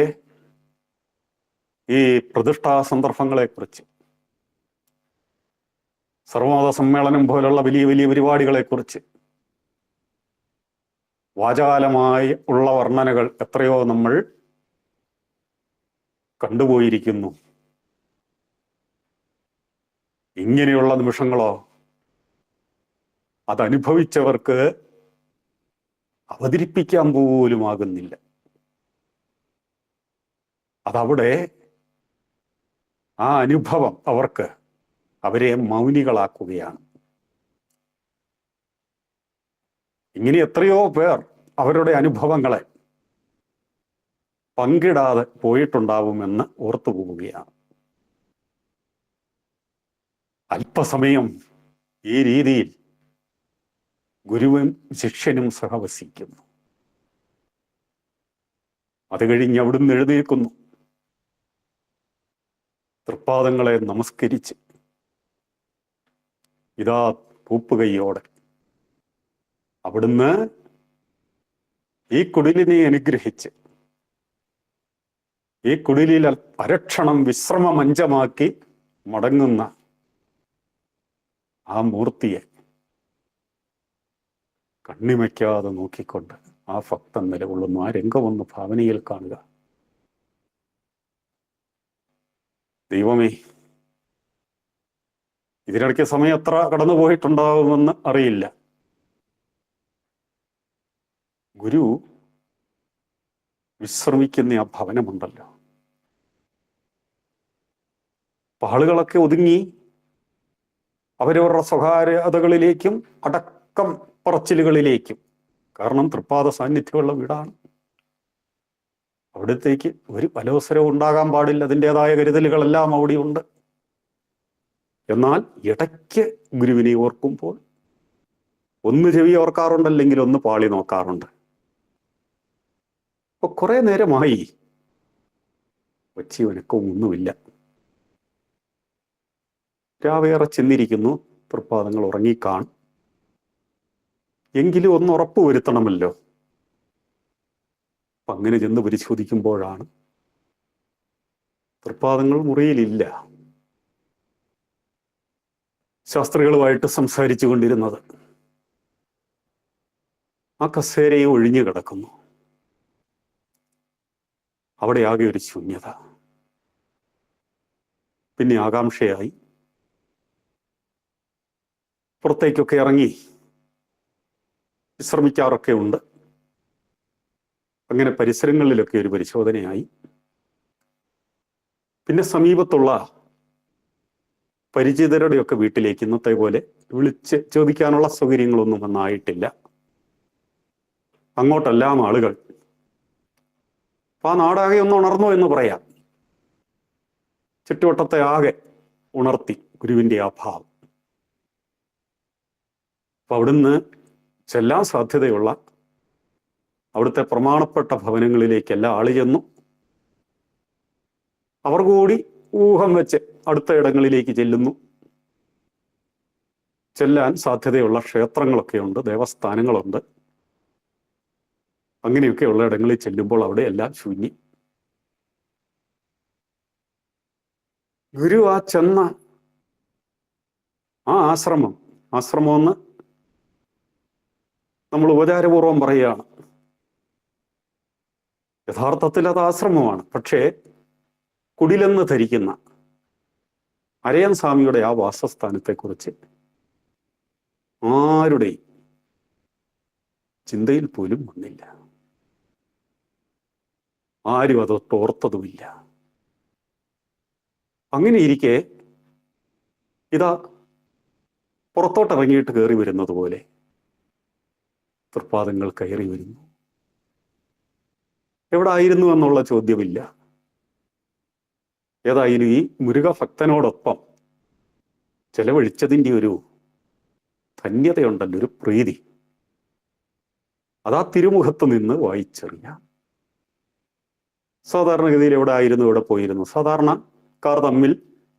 ഈ പ്രതിഷ്ഠാ സന്ദർഭങ്ങളെക്കുറിച്ച്, സർവമത സമ്മേളനം പോലുള്ള വലിയ വലിയ പരിപാടികളെക്കുറിച്ച് വാചാലമായി ഉള്ള വർണ്ണനകൾ എത്രയോ നമ്മൾ കണ്ടുപോയിരിക്കുന്നു. ഇങ്ങനെയുള്ള നിമിഷങ്ങളോ അതനുഭവിച്ചവർക്ക് അവതരിപ്പിക്കാൻ പോലും ആകുന്നില്ല. അതവിടെ ആ അനുഭവം അവരെ മൗനികളാക്കുകയാണ്. ഇങ്ങനെ എത്രയോ പേർ അവരുടെ അനുഭവങ്ങളെ പങ്കിടാതെ പോയിട്ടുണ്ടാവുമെന്ന് ഓർത്തു പോവുകയാണ്. അല്പസമയം ഈ രീതിയിൽ ഗുരുവും ശിഷ്യനും സഹവസിക്കുന്നു. അത് കഴിഞ്ഞ് അവിടുന്ന് എഴുന്നേൽക്കുന്നു. തൃപ്പാദങ്ങളെ നമസ്കരിച്ച് ഇതാ പൂപ്പുകൈയോടെ അവിടുന്ന് ഈ കുടിലിനെ അനുഗ്രഹിച്ച് ഈ കുടിലിൽ അരക്ഷണം വിശ്രമമഞ്ചമാക്കി മടങ്ങുന്ന ആ മൂർത്തിയെ കണ്ണിമയ്ക്കാതെ നോക്കിക്കൊണ്ട് ആ ഭക്തൻ നിലകൊള്ളുന്നു. ആ രംഗമൊന്ന് ഭാവനയിൽ കാണുക. ദൈവമേ, ഇതിനിടയ്ക്ക് സമയം എത്ര കടന്നുപോയിട്ടുണ്ടാവുമെന്ന് അറിയില്ല. ഗുരു വിശ്രമിക്കുന്ന ആ ഭവനമുണ്ടല്ലോ, ആളുകളൊക്കെ ഒതുങ്ങി അവരവരുടെ സ്വകാര്യതകളിലേക്കും അടക്കം പറച്ചിലുകളിലേക്കും, കാരണം തൃപ്പാദ സാന്നിധ്യമുള്ള വീടാണ്, അവിടത്തേക്ക് ഒരു അലോസരവും ഉണ്ടാകാൻ പാടില്ല. അതിൻ്റെതായ കരുതലുകളെല്ലാം അവിടെയുണ്ട്. എന്നാൽ ഇടയ്ക്ക് ഗുരുവിനെ ഓർക്കുമ്പോൾ ഒന്ന് ചെവി ഓർക്കാറുണ്ടല്ലെങ്കിൽ ഒന്ന് പാളി നോക്കാറുണ്ട്. അപ്പൊ കുറെ നേരമായി വച്ചിവനക്കവും ഒന്നുമില്ല. രാവേറെ ചെന്നിരിക്കുന്നു. തൃപ്പാദങ്ങൾ ഉറങ്ങിക്കാണും. എങ്കിലും ഒന്ന് ഉറപ്പ് വരുത്തണമല്ലോ. അപ്പൊ അങ്ങനെ ചെന്ന് പരിശോധിക്കുമ്പോഴാണ് തൃപ്പാദങ്ങൾ മുറിയിലില്ല. ശാസ്ത്രികളുമായിട്ട് സംസാരിച്ചു കൊണ്ടിരുന്നത് ആ കസേരയെ ഒഴിഞ്ഞു കിടക്കുന്നു. അവിടെ ആകെ ഒരു ശൂന്യത. പിന്നെ ആകാംക്ഷയായി പുറത്തേക്കൊക്കെ ഇറങ്ങി വിശ്രമിക്കാറൊക്കെ ഉണ്ട്. അങ്ങനെ പരിസരങ്ങളിലൊക്കെ ഒരു പരിശോധനയായി. പിന്നെ സമീപത്തുള്ള പരിചിതരുടെയൊക്കെ വീട്ടിലേക്ക് ഇന്നത്തെ പോലെ വിളിച്ച് ചോദിക്കാനുള്ള സൗകര്യങ്ങളൊന്നും വന്നായിട്ടില്ല. അങ്ങോട്ടെല്ലാം ആളുകൾ. ആ നാടാകെ ഒന്ന് ഉണർന്നു എന്ന് പറയാം. ചുറ്റുവട്ടത്തെ ആകെ ഉണർത്തി ഗുരുവിൻ്റെ ആ ഭാവം. അപ്പൊ അവിടുന്ന് ചെല്ലാൻ സാധ്യതയുള്ള അവിടുത്തെ പ്രമാണപ്പെട്ട ഭവനങ്ങളിലേക്കെല്ലാം ആള് ചെന്നു. അവർ കൂടി ഊഹം വെച്ച് അടുത്ത ഇടങ്ങളിലേക്ക് ചെല്ലുന്നു. ചെല്ലാൻ സാധ്യതയുള്ള ക്ഷേത്രങ്ങളൊക്കെ ഉണ്ട്, ദേവസ്ഥാനങ്ങളുണ്ട്. അങ്ങനെയൊക്കെയുള്ള ഇടങ്ങളിൽ ചെല്ലുമ്പോൾ അവിടെ എല്ലാം ശൂന്യം. ഗുരു ആ ചെന്ന ആ ആശ്രമമെന്ന് നമ്മൾ ഉപചാരപൂർവം പറയുകയാണ്. യഥാർത്ഥത്തിൽ അത് ആശ്രമമാണ്. പക്ഷേ കുടിലെന്ന് ധരിക്കുന്ന അരയൻ സ്വാമിയുടെ ആ വാസസ്ഥാനത്തെക്കുറിച്ച് ആരുടെയും ചിന്തയിൽ പോലും വന്നില്ല. ആരും അതൊട്ട് ഓർത്തതുമില്ല. അങ്ങനെ ഇരിക്കെ ഇതാ പുറത്തോട്ടിറങ്ങിയിട്ട് കയറി വരുന്നത് പോലെ തൃപ്പാദങ്ങൾ കയറി വരുന്നു. എവിടെ ആയിരുന്നു എന്നുള്ള ചോദ്യമില്ല. ഏതായാലും ഈ മുരുകഭക്തനോടൊപ്പം ചെലവഴിച്ചതിൻ്റെ ഒരു ധന്യതയുണ്ടല്ലോ, ഒരു പ്രീതി, അതാ തിരുമുഖത്ത് നിന്ന് വായിച്ചറിയാം. സാധാരണഗതിയിൽ എവിടെ ആയിരുന്നു, എവിടെ പോയിരുന്നു, സാധാരണക്കാർ തമ്മിൽ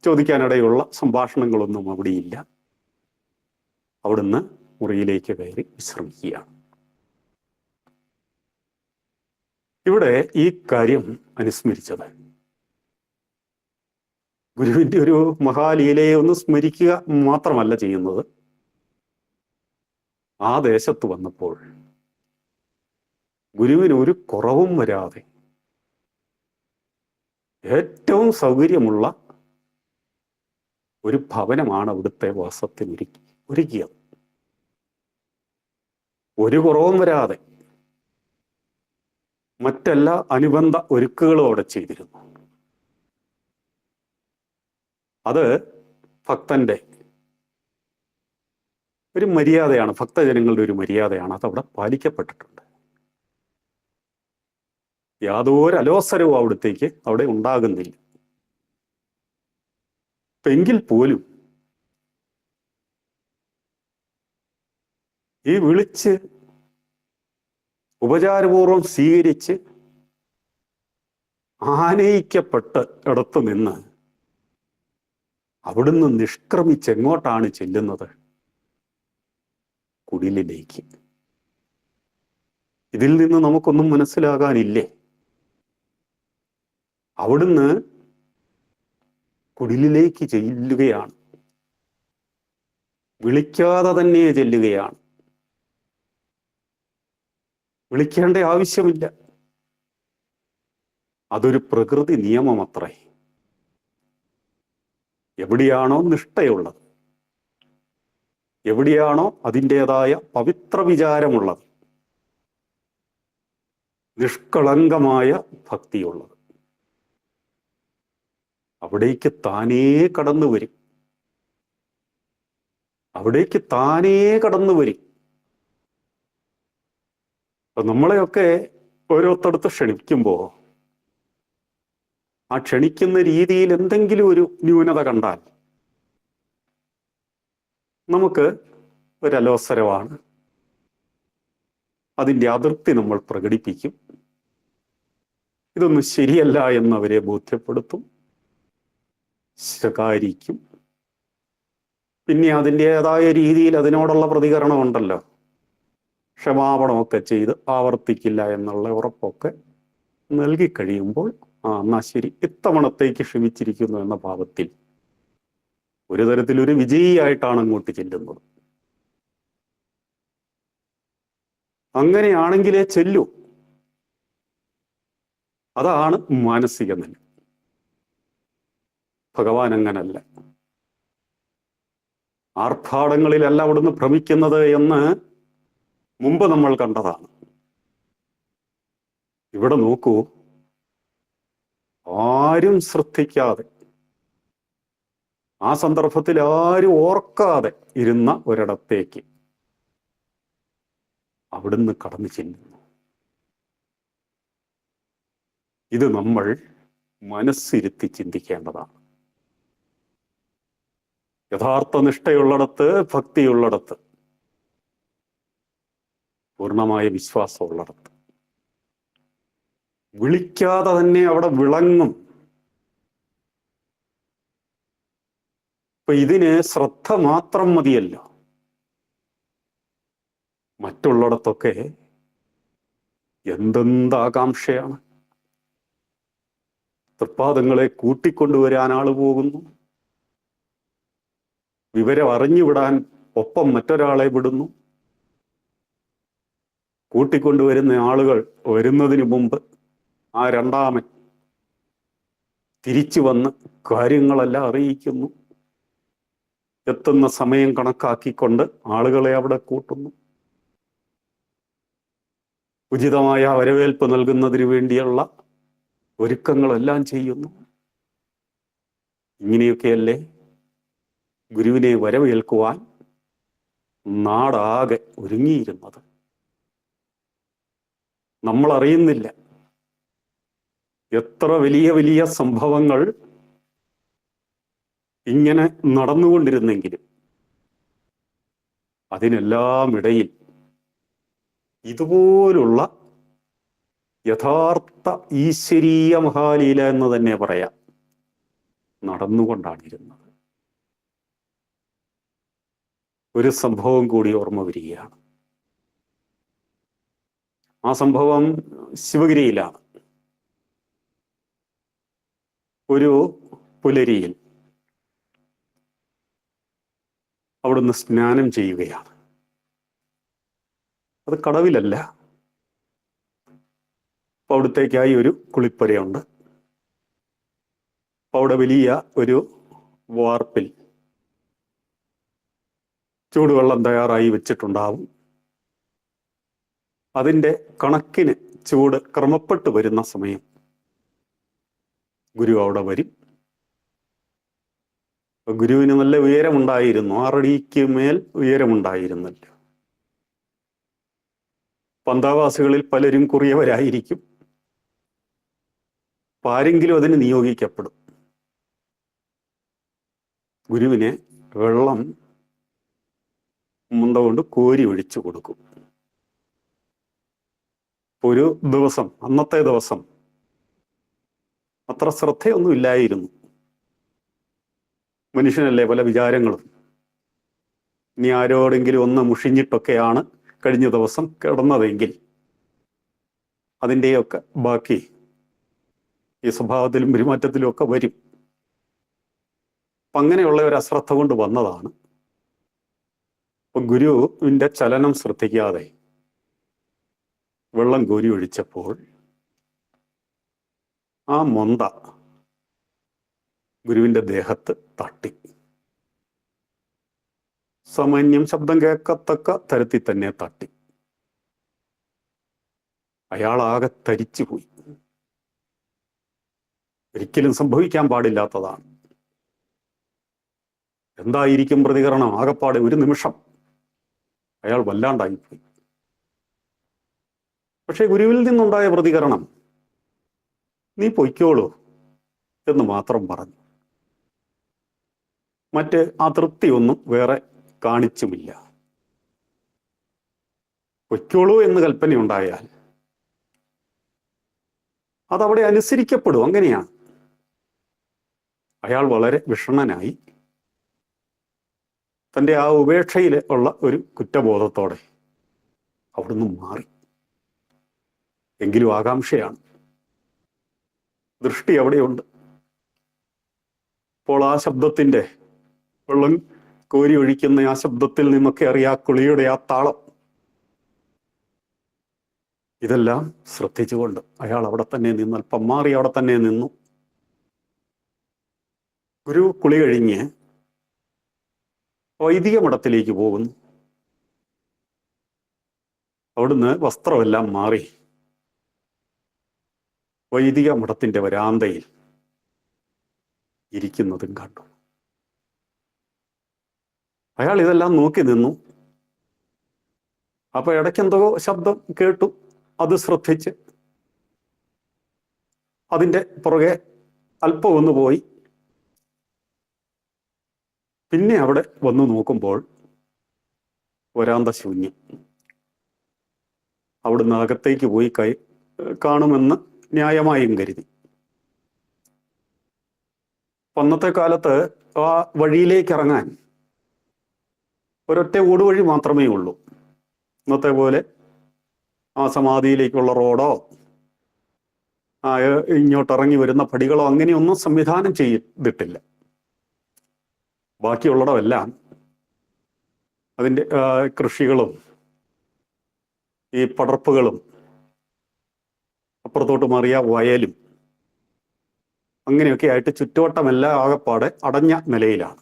ചോദിക്കാനിടയുള്ള സംഭാഷണങ്ങളൊന്നും അവിടെയില്ല. അവിടുന്ന് മുറിയിലേക്ക് കയറി വിശ്രമിക്കുകയാണ്. ഇവിടെ ഈ കാര്യം അനുസ്മരിച്ചത് ഗുരുവിൻ്റെ ഒരു മഹാലീലയെ ഒന്ന് സ്മരിക്കുക മാത്രമല്ല ചെയ്യുന്നത്. ആ ദേശത്ത് വന്നപ്പോൾ ഗുരുവിന് ഒരു കുറവും വരാതെ ഏറ്റവും സൗകര്യമുള്ള ഒരു ഭവനമാണ് അവിടുത്തെ വാസത്തിന് ഒരുക്കിയത്. ഒരു കുറവും വരാതെ മറ്റെല്ലാ അനുബന്ധ ഒരുക്കുകളും അവിടെ ചെയ്തിരുന്നു. അത് ഭക്തന്റെ ഒരു മര്യാദയാണ്, ഭക്തജനങ്ങളുടെ ഒരു മര്യാദയാണ്. അതവിടെ പാലിക്കപ്പെട്ടിട്ടുണ്ട്. യാതൊരു അലോസരവും അവിടത്തേക്ക് അവിടെ ഉണ്ടാകുന്നില്ല. എങ്കിൽ പോലും ഈ വിളിച്ച് ഉപചാരപൂർവം സ്വീകരിച്ച് ആനയിക്കപ്പെട്ട് ഇടത്തു നിന്ന് അവിടുന്ന് നിഷ്ക്രമിച്ച് എങ്ങോട്ടാണ് ചെല്ലുന്നത്? കുടിലിലേക്ക്. ഇതിൽ നിന്ന് നമുക്കൊന്നും മനസ്സിലാകാനില്ലേ? അവിടുന്ന് കുടിലിലേക്ക് ചെല്ലുകയാണ്. വിളിക്കാതെ തന്നെ ചെല്ലുകയാണ്. വിളിക്കേണ്ട ആവശ്യമില്ല. അതൊരു പ്രകൃതി നിയമമത്രേ. എവിടെയാണോ നിഷ്ഠയുള്ളത്, എവിടെയാണോ അതിൻ്റെതായ പവിത്ര വിചാരമുള്ളത്, നിഷ്കളങ്കമായ ഭക്തിയുള്ളത്, അവിടേക്ക് താനേ കടന്നു വരും. അവിടേക്ക് താനേ കടന്നു വരും. അപ്പൊ നമ്മളെയൊക്കെ ഓരോരുത്തടുത്ത് ക്ഷണിക്കുമ്പോൾ ആ ക്ഷണിക്കുന്ന രീതിയിൽ എന്തെങ്കിലും ഒരു ന്യൂനത കണ്ടാൽ നമുക്ക് ഒരു അലോസരമാണ്. അതിൻ്റെ അതിർത്തി നമ്മൾ പ്രകടിപ്പിക്കും. ഇതൊന്നും ശരിയല്ല എന്നവരെ ബോധ്യപ്പെടുത്തും, ശകാരിക്കും. പിന്നെ അതിൻ്റെതായ രീതിയിൽ അതിനോടുള്ള പ്രതികരണമുണ്ടല്ലോ, ക്ഷമാപണമൊക്കെ ചെയ്ത് ആവർത്തിക്കില്ല എന്നുള്ള ഉറപ്പൊക്കെ നൽകി കഴിയുമ്പോൾ എന്നാ ശരി, ഇത്തവണത്തേക്ക് ക്ഷമിച്ചിരിക്കുന്നു എന്ന ഭാവത്തിൽ ഒരു തരത്തിലൊരു വിജയിയായിട്ടാണ് അങ്ങോട്ട് ചെല്ലുന്നത്. അങ്ങനെയാണെങ്കിലേ ചെല്ലൂ. അതാണ് മാനസിക നില. ഭഗവാൻ അങ്ങനല്ല. ആർഭാടങ്ങളിലല്ല അവിടുന്ന് ഭ്രമിക്കുന്നത് എന്ന് മുമ്പ് നമ്മൾ കണ്ടതാണ്. ഇവിടെ നോക്കൂ, ആരും ശ്രദ്ധിക്കാതെ, ആ സന്ദർഭത്തിൽ ആരും ഓർക്കാതെ ഇരുന്ന ഒരിടത്തേക്ക് അവിടുന്ന് കടന്നു ചെല്ലുന്നു. ഇത് നമ്മൾ മനസ്സിരുത്തി ചിന്തിക്കേണ്ടതാണ്. യഥാർത്ഥ നിഷ്ഠയുള്ളിടത്ത്, ഭക്തിയുള്ളിടത്ത്, പൂർണ്ണമായ വിശ്വാസമുള്ളിടത്ത് വിളിക്കാതെ തന്നെ അവിടെ വിളങ്ങും. ഇപ്പൊ ഇതിന് ശ്രദ്ധ മാത്രം മതിയല്ലോ. മറ്റുള്ളിടത്തൊക്കെ എന്തെന്താകാംക്ഷയാണ്. തൃപ്പാദങ്ങളെ കൂട്ടിക്കൊണ്ടുവരാൻ ആള് പോകുന്നു, വിവരം അറിഞ്ഞുവിടാൻ ഒപ്പം മറ്റൊരാളെ വിടുന്നു. കൂട്ടിക്കൊണ്ടുവരുന്ന ആളുകൾ വരുന്നതിന് മുമ്പ് ആ രണ്ടാമൻ തിരിച്ചു വന്ന് കാര്യങ്ങളെല്ലാം അറിയിക്കുന്നു. എത്തുന്ന സമയം കണക്കാക്കിക്കൊണ്ട് ആളുകളെ അവിടെ കൂട്ടുന്നു. ഉചിതമായ വരവേൽപ്പ് നൽകുന്നതിന് വേണ്ടിയുള്ള ഒരുക്കങ്ങളെല്ലാം ചെയ്യുന്നു. ഇങ്ങനെയൊക്കെയല്ലേ ഗുരുവിനെ വരവേൽക്കുവാൻ നാടാകെ ഒരുങ്ങിയിരുന്നത്. നമ്മൾ അറിയുന്നില്ല എത്ര വലിയ വലിയ സംഭവങ്ങൾ ഇങ്ങനെ നടന്നുകൊണ്ടിരുന്നെങ്കിലും അതിനെല്ലാം ഇടയിൽ ഇതുപോലുള്ള യഥാർത്ഥ ഈശ്വരീയ മഹാലീല എന്ന് തന്നെ പറയാം നടന്നുകൊണ്ടാണിരുന്നത്. ഒരു സംഭവം കൂടി ഓർമ്മ വരികയാണ്. ആ സംഭവം ശിവഗിരിയിലാണ്. ഒരു പുലരിയിൽ അവിടുന്ന് സ്നാനം ചെയ്യുകയാണ്. അത് കടവിലല്ല. അപ്പൊ അവിടത്തേക്കായി ഒരു കുളിപ്പുരയുണ്ട്. അപ്പൊ അവിടെ വലിയ ഒരു വാർപ്പിൽ ചൂടുവെള്ളം തയ്യാറായി വെച്ചിട്ടുണ്ടാവും. അതിൻ്റെ കണക്കിന് ചൂട് ക്രമപ്പെട്ട് വരുന്ന സമയം ഗുരു അവിടെ വരും. ഗുരുവിന് നല്ല ഉയരമുണ്ടായിരുന്നു, 6 അടിക്ക് മേൽ ഉയരമുണ്ടായിരുന്നല്ലോ. പന്താവാസികളിൽ പലരും കുറിയവരായിരിക്കും. ആരെങ്കിലും അതിന് നിയോഗിക്കപ്പെടും. ഗുരുവിനെ വെള്ളം മുണ്ട കൊണ്ട് കോരി ഒഴിച്ചു കൊടുക്കും. ഒരു ദിവസം, അന്നത്തെ ദിവസം അത്ര ശ്രദ്ധയൊന്നും ഇല്ലായിരുന്നു. മനുഷ്യനല്ലേ, പല വിചാരങ്ങളും. ഇനി ആരോടെങ്കിലും ഒന്ന് മുഷിഞ്ഞിട്ടൊക്കെയാണ് കഴിഞ്ഞ ദിവസം കിടന്നതെങ്കിൽ അതിൻ്റെയൊക്കെ ബാക്കി ഈ സ്വഭാവത്തിലും പെരുമാറ്റത്തിലും ഒക്കെ വരും. അങ്ങനെയുള്ള ഒരു അശ്രദ്ധ കൊണ്ട് വന്നതാണ്. അപ്പൊ ഗുരുവിൻ്റെ ചലനം ശ്രദ്ധിക്കാതെ വെള്ളം കോരി ഒഴിച്ചപ്പോൾ ആ മൊന്ത ഗുരുവിൻ്റെ ദേഹത്ത് തട്ടി. സാമാന്യം ശബ്ദം കേൾക്കത്തക്ക തരത്തിൽ തന്നെ തട്ടി. അയാളാകെ തരിച്ചുപോയി. ഒരിക്കലും സംഭവിക്കാൻ പാടില്ലാത്തതാണ്. എന്തായിരിക്കും പ്രതികരണം? ആകപ്പാടെ ഒരു നിമിഷം അയാൾ വല്ലാണ്ടായിപ്പോയി. പക്ഷെ ഗുരുവിൽ നിന്നുണ്ടായ പ്രതികരണം നീ പൊയ്ക്കോളൂ എന്ന് മാത്രം പറഞ്ഞു. മറ്റ് ആ തൃപ്തിയൊന്നും വേറെ കാണിച്ചുമില്ല. പൊയ്ക്കോളൂ എന്ന് കൽപ്പനയുണ്ടായാൽ അതവിടെ അനുസരിക്കപ്പെടും. അങ്ങനെയാണ്. അയാൾ വളരെ വിഷണ്ണനായി തൻ്റെ ആ ഉപേക്ഷയിൽ ഉള്ള ഒരു കുറ്റബോധത്തോടെ അവിടുന്ന് മാറി. എങ്കിലും ആകാംക്ഷയാണ്, ദൃഷ്ടി അവിടെയുണ്ട്. അപ്പോൾ ആ ശബ്ദത്തിൻ്റെ, വെള്ളം കോരി ഒഴിക്കുന്ന ആ ശബ്ദത്തിൽ നിന്നൊക്കെ അറിയാം കുളിയുടെ ആ താളം. ഇതെല്ലാം ശ്രദ്ധിച്ചുകൊണ്ട് അയാൾ അവിടെ തന്നെ നിന്ന്, അല്പം മാറി അവിടെ തന്നെ നിന്നു. ഗുരു കുളി കഴിഞ്ഞ് വൈദിക മഠത്തിലേക്ക് പോകുന്നു. അവിടുന്ന് വസ്ത്രമെല്ലാം മാറി വൈദിക മഠത്തിന്റെ വരാന്തയിൽ ഇരിക്കുന്നതും കണ്ടു. അയാൾ ഇതെല്ലാം നോക്കി നിന്നു. അപ്പൊ ഇടയ്ക്കെന്തോ ശബ്ദം കേട്ടു. അത് ശ്രദ്ധിച്ച് അതിൻ്റെ പുറകെ അല്പം ഒന്ന് പോയി. പിന്നെ അവിടെ വന്നു നോക്കുമ്പോൾ വരാന്ത ശൂന്യം. അവിടുന്ന് അകത്തേക്ക് പോയി കാണുമെന്ന് ന്യായമായും കരുതി. അന്നത്തെ കാലത്ത് ആ വഴിയിലേക്ക് ഇറങ്ങാൻ ഒരൊറ്റ ഊടുവഴി മാത്രമേ ഉള്ളൂ. ഇന്നത്തെ പോലെ ആ സമാധിയിലേക്കുള്ള റോഡോ ഇങ്ങോട്ടിറങ്ങി വരുന്ന പടികളോ അങ്ങനെയൊന്നും സംവിധാനം ചെയ്തിട്ടില്ല. ബാക്കിയുള്ളടമെല്ലാം അതിൻ്റെ കൃഷികളും ഈ പടർപ്പുകളും അപ്പുറത്തോട്ട് മാറിയ വയലും അങ്ങനെയൊക്കെ ആയിട്ട് ചുറ്റുവട്ടമെല്ലാം ആകപ്പാടെ അടഞ്ഞ നിലയിലാണ്.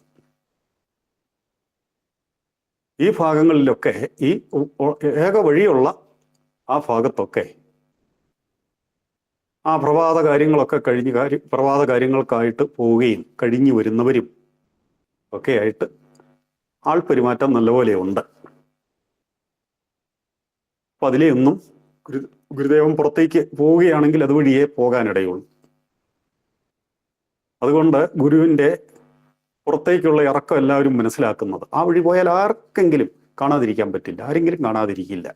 ഈ ഭാഗങ്ങളിലൊക്കെ ഈ ഏക വഴിയുള്ള ആ ഭാഗത്തൊക്കെ ആ പ്രഭാത കാര്യങ്ങളൊക്കെ പ്രഭാത കാര്യങ്ങൾക്കായിട്ട് പോവുകയും കഴിഞ്ഞു വരുന്നവരും ഒക്കെ ആയിട്ട് ആൾപ്പെരുമാറ്റം നല്ലപോലെ ഉണ്ട്. അപ്പൊ അതിലെയൊന്നും ഗുരുദേവൻ പുറത്തേക്ക് പോവുകയാണെങ്കിൽ അതുവഴിയേ പോകാനിടയുള്ളൂ. അതുകൊണ്ട് ഗുരുവിൻ്റെ പുറത്തേക്കുള്ള ഇറക്കം എല്ലാവരും മനസ്സിലാക്കുന്നത് ആ വഴി പോയാൽ ആർക്കെങ്കിലും കാണാതിരിക്കാൻ പറ്റില്ല, ആരെങ്കിലും കാണാതിരിക്കില്ല.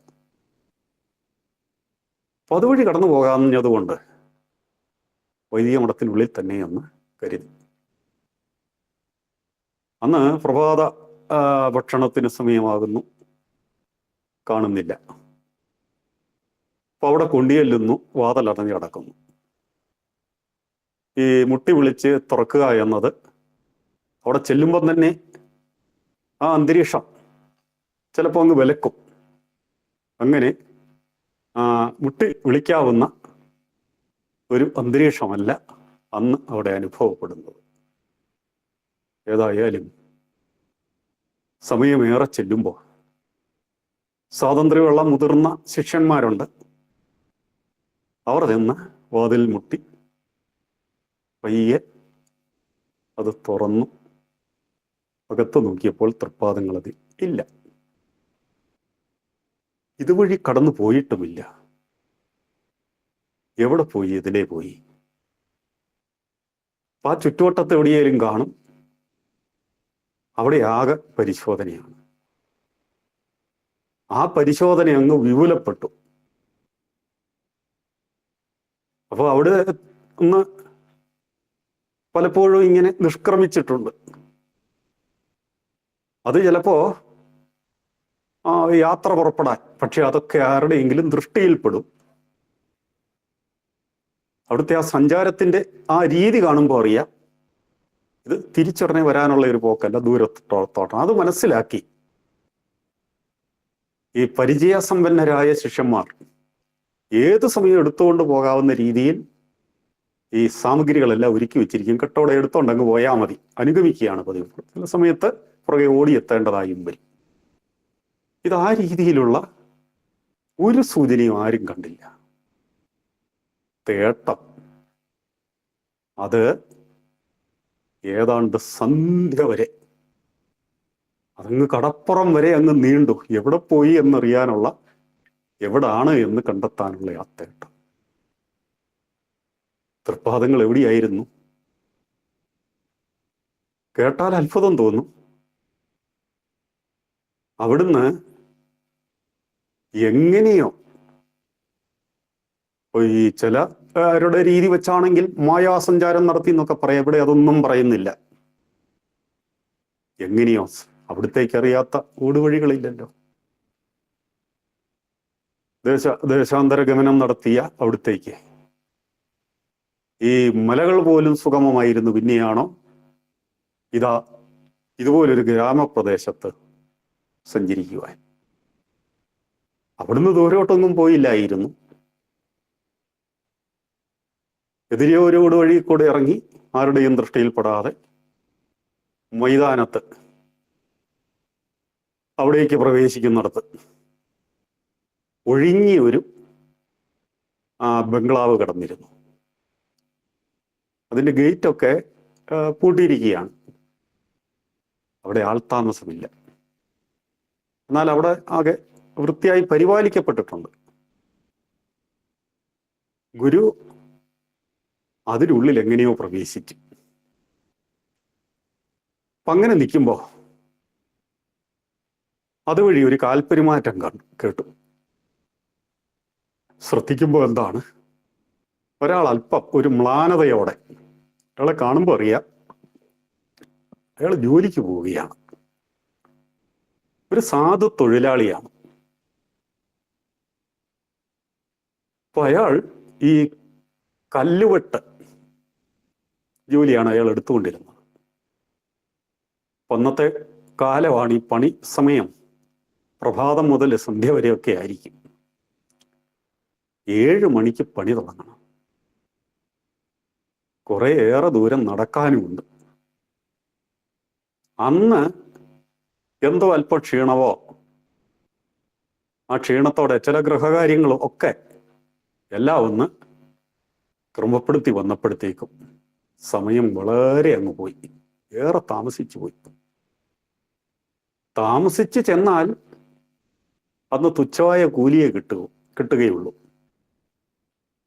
അപ്പൊ അതുവഴി കടന്നു പോകാഞ്ഞതുകൊണ്ട് വൈദിക മഠത്തിനുള്ളിൽ തന്നെ എന്ന് കരുതി. അന്ന് പ്രഭാത ഭക്ഷണത്തിന് സമയമാകുന്നു, കാണുന്നില്ല. അപ്പൊ അവിടെ കൊണ്ടിയെല്ലുന്നു, വാതിലടഞ്ഞ് കിടക്കുന്നു. ഈ മുട്ടി വിളിച്ച് തുറക്കുക എന്നത് അവിടെ ചെല്ലുമ്പം തന്നെ ആ അന്തരീക്ഷം ചിലപ്പോൾ അങ്ങ് വിലക്കും. അങ്ങനെ മുട്ടി വിളിക്കാവുന്ന ഒരു അന്തരീക്ഷമല്ല അന്ന് അവിടെ അനുഭവപ്പെടുന്നത്. ഏതായാലും സമയമേറെ ചെല്ലുമ്പോൾ സ്വാതന്ത്ര്യമുള്ള മുതിർന്ന ശിഷ്യന്മാരുണ്ട്. അവർ ചെന്ന് വാതിൽ മുട്ടി പയ്യെ അത് തുറന്നു. അകത്ത് നോക്കിയപ്പോൾ തൃപ്പാദങ്ങളതിൽ ഇല്ല. ഇതുവഴി കടന്നു പോയിട്ടുമില്ല. എവിടെ പോയി? ഇതിലേ പോയി. ആ ചുറ്റുവട്ടത്ത് എവിടെയെങ്കിലും കാണും. അവിടെ ആകെ പരിശോധനയാണ്. ആ പരിശോധന അങ്ങ് വിപുലപ്പെട്ടു. അപ്പോൾ അവിടെ ഒന്ന് പലപ്പോഴും ഇങ്ങനെ നിഷ്ക്രമിച്ചിട്ടുണ്ട്. അത് ചിലപ്പോ യാത്ര പുറപ്പെടാൻ, പക്ഷെ അതൊക്കെ ആരുടെയെങ്കിലും ദൃഷ്ടിയിൽപ്പെടും. അവിടുത്തെ ആ സഞ്ചാരത്തിന്റെ ആ രീതി കാണുമ്പോൾ അറിയാം ഇത് തിരിച്ചുടനെ വരാനുള്ള ഒരു പോക്കല്ല, ദൂരത്തോട്ടാണ്. അത് മനസ്സിലാക്കി ഈ പരിചയസമ്പന്നരായ ശിഷ്യന്മാർ ഏത് സമയം എടുത്തുകൊണ്ട് പോകാവുന്ന രീതിയിൽ ഈ സാമഗ്രികളെല്ലാം ഒരുക്കി വെച്ചിരിക്കും. കെട്ടോടെ എടുത്തോണ്ടങ്ങ് പോയാൽ മതി, അനുഗമിക്കുകയാണ് പതിവ്. ചില സമയത്ത് പുറകെ ഓടിയെത്തേണ്ടതായും വരും. ഇത് ആ രീതിയിലുള്ള ഒരു സൂചനയും ആരും കണ്ടില്ല. തേട്ടം അത് ഏതാണ്ട് സന്ധ്യ വരെ, അതങ്ങ് കടപ്പുറം വരെ അങ്ങ് നീണ്ടു. എവിടെ പോയി എന്നറിയാനുള്ള, എവിടാണ് എന്ന് കണ്ടെത്താനുള്ള ആ തേട്ടം. തൃപ്പാദങ്ങൾ എവിടെയായിരുന്നു? കേട്ടാൽ അത്ഭുതം തോന്നും. അവിടുന്ന് എങ്ങനെയോ ഈ ചിലരുടെ രീതി വെച്ചാണെങ്കിൽ മായാസഞ്ചാരം നടത്തി എന്നൊക്കെ പറയാം. ഇവിടെ അതൊന്നും പറയുന്നില്ല. എങ്ങനെയോ അവിടത്തേക്ക് അറിയാത്ത ഊടുവഴികളില്ലല്ലോ. ദേശാന്തര ഗമനം നടത്തിയ അവിടത്തേക്ക് ഈ മലകൾ പോലും സുഗമമായിരുന്നു. പിന്നെയാണോ ഇതുപോലൊരു ഗ്രാമപ്രദേശത്ത് സഞ്ചരിക്കുവാൻ? അവിടുന്ന് ദൂരോട്ടൊന്നും പോയില്ലായിരുന്നു. എതിരെ ഒരു വഴി കൂടെ ഇറങ്ങി ആരുടെയും ദൃഷ്ടിയിൽപ്പെടാതെ മൈതാനത്ത് അവിടേക്ക് പ്രവേശിക്കുന്നിടത്ത് ഒഴിഞ്ഞൊരു ബംഗ്ലാവ് കിടന്നിരുന്നു. അതിൻ്റെ ഗേറ്റൊക്കെ പൂട്ടിയിരിക്കുകയാണ്. അവിടെ ആൾതാമസമില്ല. എന്നാൽ അവിടെ ആകെ വൃത്തിയായി പരിപാലിക്കപ്പെട്ടിട്ടുണ്ട്. ഗുരു അതിനുള്ളിൽ എങ്ങനെയോ പ്രവേശിച്ചു. അപ്പം അങ്ങനെ നിൽക്കുമ്പോൾ അതുവഴി ഒരു കാൽപെരുമാറ്റം കേട്ടു. ശ്രദ്ധിക്കുമ്പോൾ എന്താണ്, ഒരാൾ അല്പം ഒരു മ്ലാനതയോടെ, അയാളെ കാണുമ്പോൾ അറിയാം അയാൾ ജോലിക്ക് പോവുകയാണ്, ഒരു സാധു തൊഴിലാളിയാണ്. അപ്പൊ അയാൾ ഈ കല്ലുവെട്ട് ജോലിയാണ് അയാൾ എടുത്തുകൊണ്ടിരുന്നത്. അന്നത്തെ കാലമാണ് ഈ പണി സമയം, പ്രഭാതം മുതൽ സന്ധ്യ വരെയൊക്കെ ആയിരിക്കും. 7 മണിക്ക് പണി തുടങ്ങണം. കുറേയേറെ ദൂരം നടക്കാനുമുണ്ട്. അന്ന് എന്തോ അല്പം ക്ഷീണവോ, ആ ക്ഷീണത്തോടെ ചില ഗൃഹകാര്യങ്ങളും ഒക്കെ എല്ലാം ഒന്ന് ക്രമപ്പെടുത്തി വന്നപ്പോഴത്തേക്കും സമയം വളരെ അങ്ങ് പോയി, ഏറെ താമസിച്ചു പോയി. താമസിച്ച് ചെന്നാൽ അന്ന് തുച്ഛമായ കൂലിയെ കിട്ടുകയുള്ളൂ.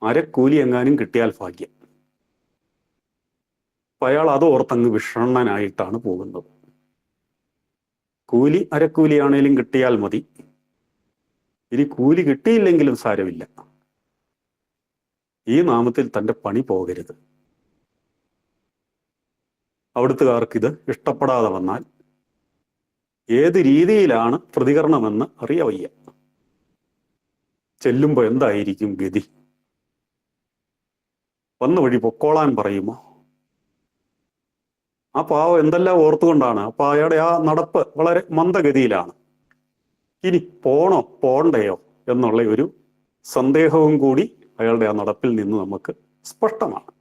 അരക്കൂലി എങ്ങാനും കിട്ടിയാൽ ഭാഗ്യം. അപ്പം അയാൾ അത് ഓർത്തങ്ങ് വിഷണ്ണനായിട്ടാണ് പോകുന്നത്. കൂലി അരക്കൂലിയാണേലും കിട്ടിയാൽ മതി, ഇനി കൂലി കിട്ടിയില്ലെങ്കിലും സാരമില്ല, ഈ നാമത്തിൽ തൻ്റെ പണി പോകരുത്. അവിടുത്തുകാർക്കിത് ഇഷ്ടപ്പെടാതെ വന്നാൽ ഏത് രീതിയിലാണ് പ്രതികരണമെന്ന് അറിയവയ്യ. ചെല്ലുമ്പോൾ എന്തായിരിക്കും ഗതി? വന്ന വഴി പൊക്കോളാൻ പറയുമോ? ആ പാവം എന്തെല്ലാം ഓർത്തുകൊണ്ടാണ്. അപ്പൊ അയാളുടെ ആ നടപ്പ് വളരെ മന്ദഗതിയിലാണ്. ഇനി പോണോ പോണ്ടയോ എന്നുള്ള ഒരു സന്ദേഹവും കൂടി അയാളുടെ ആ നടപ്പിൽ നിന്ന് നമുക്ക് സ്പഷ്ടമാണ്.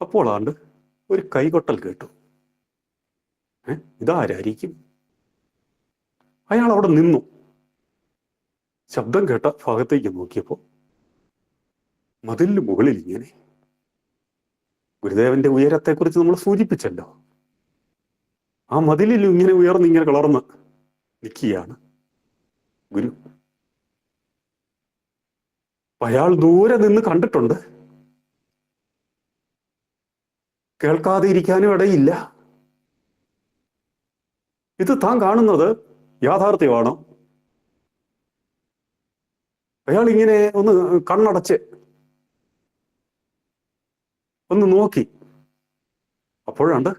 അപ്പോളാണ്ട് ഒരു കൈകൊട്ടൽ കേട്ടു. ഇതാരായിരിക്കും? അയാൾ അവിടെ നിന്നു. ശബ്ദം കേട്ട ഭാഗത്തേക്ക് നോക്കിയപ്പോൾ മതിലിന് മുകളിൽ ഇങ്ങനെ, ഗുരുദേവന്റെ ഉയരത്തെക്കുറിച്ച് നമ്മൾ സൂചിപ്പിച്ചല്ലോ, ആ മതിലിൽ ഇങ്ങനെ ഉയർന്നിങ്ങനെ കളർന്ന് നിൽക്കുകയാണ് ഗുരു. അയാൾ ദൂരെ നിന്ന് കണ്ടിട്ടുണ്ട്, കേൾക്കാതെ ഇരിക്കാനും ഇടയില്ല. ഇത് താൻ കാണുന്നത് യാഥാർത്ഥ്യമാണോ? അയാൾ ഇങ്ങനെ ഒന്ന് കണ്ണടച്ച് ഒന്ന് നോക്കി. അപ്പോഴാണ്ട്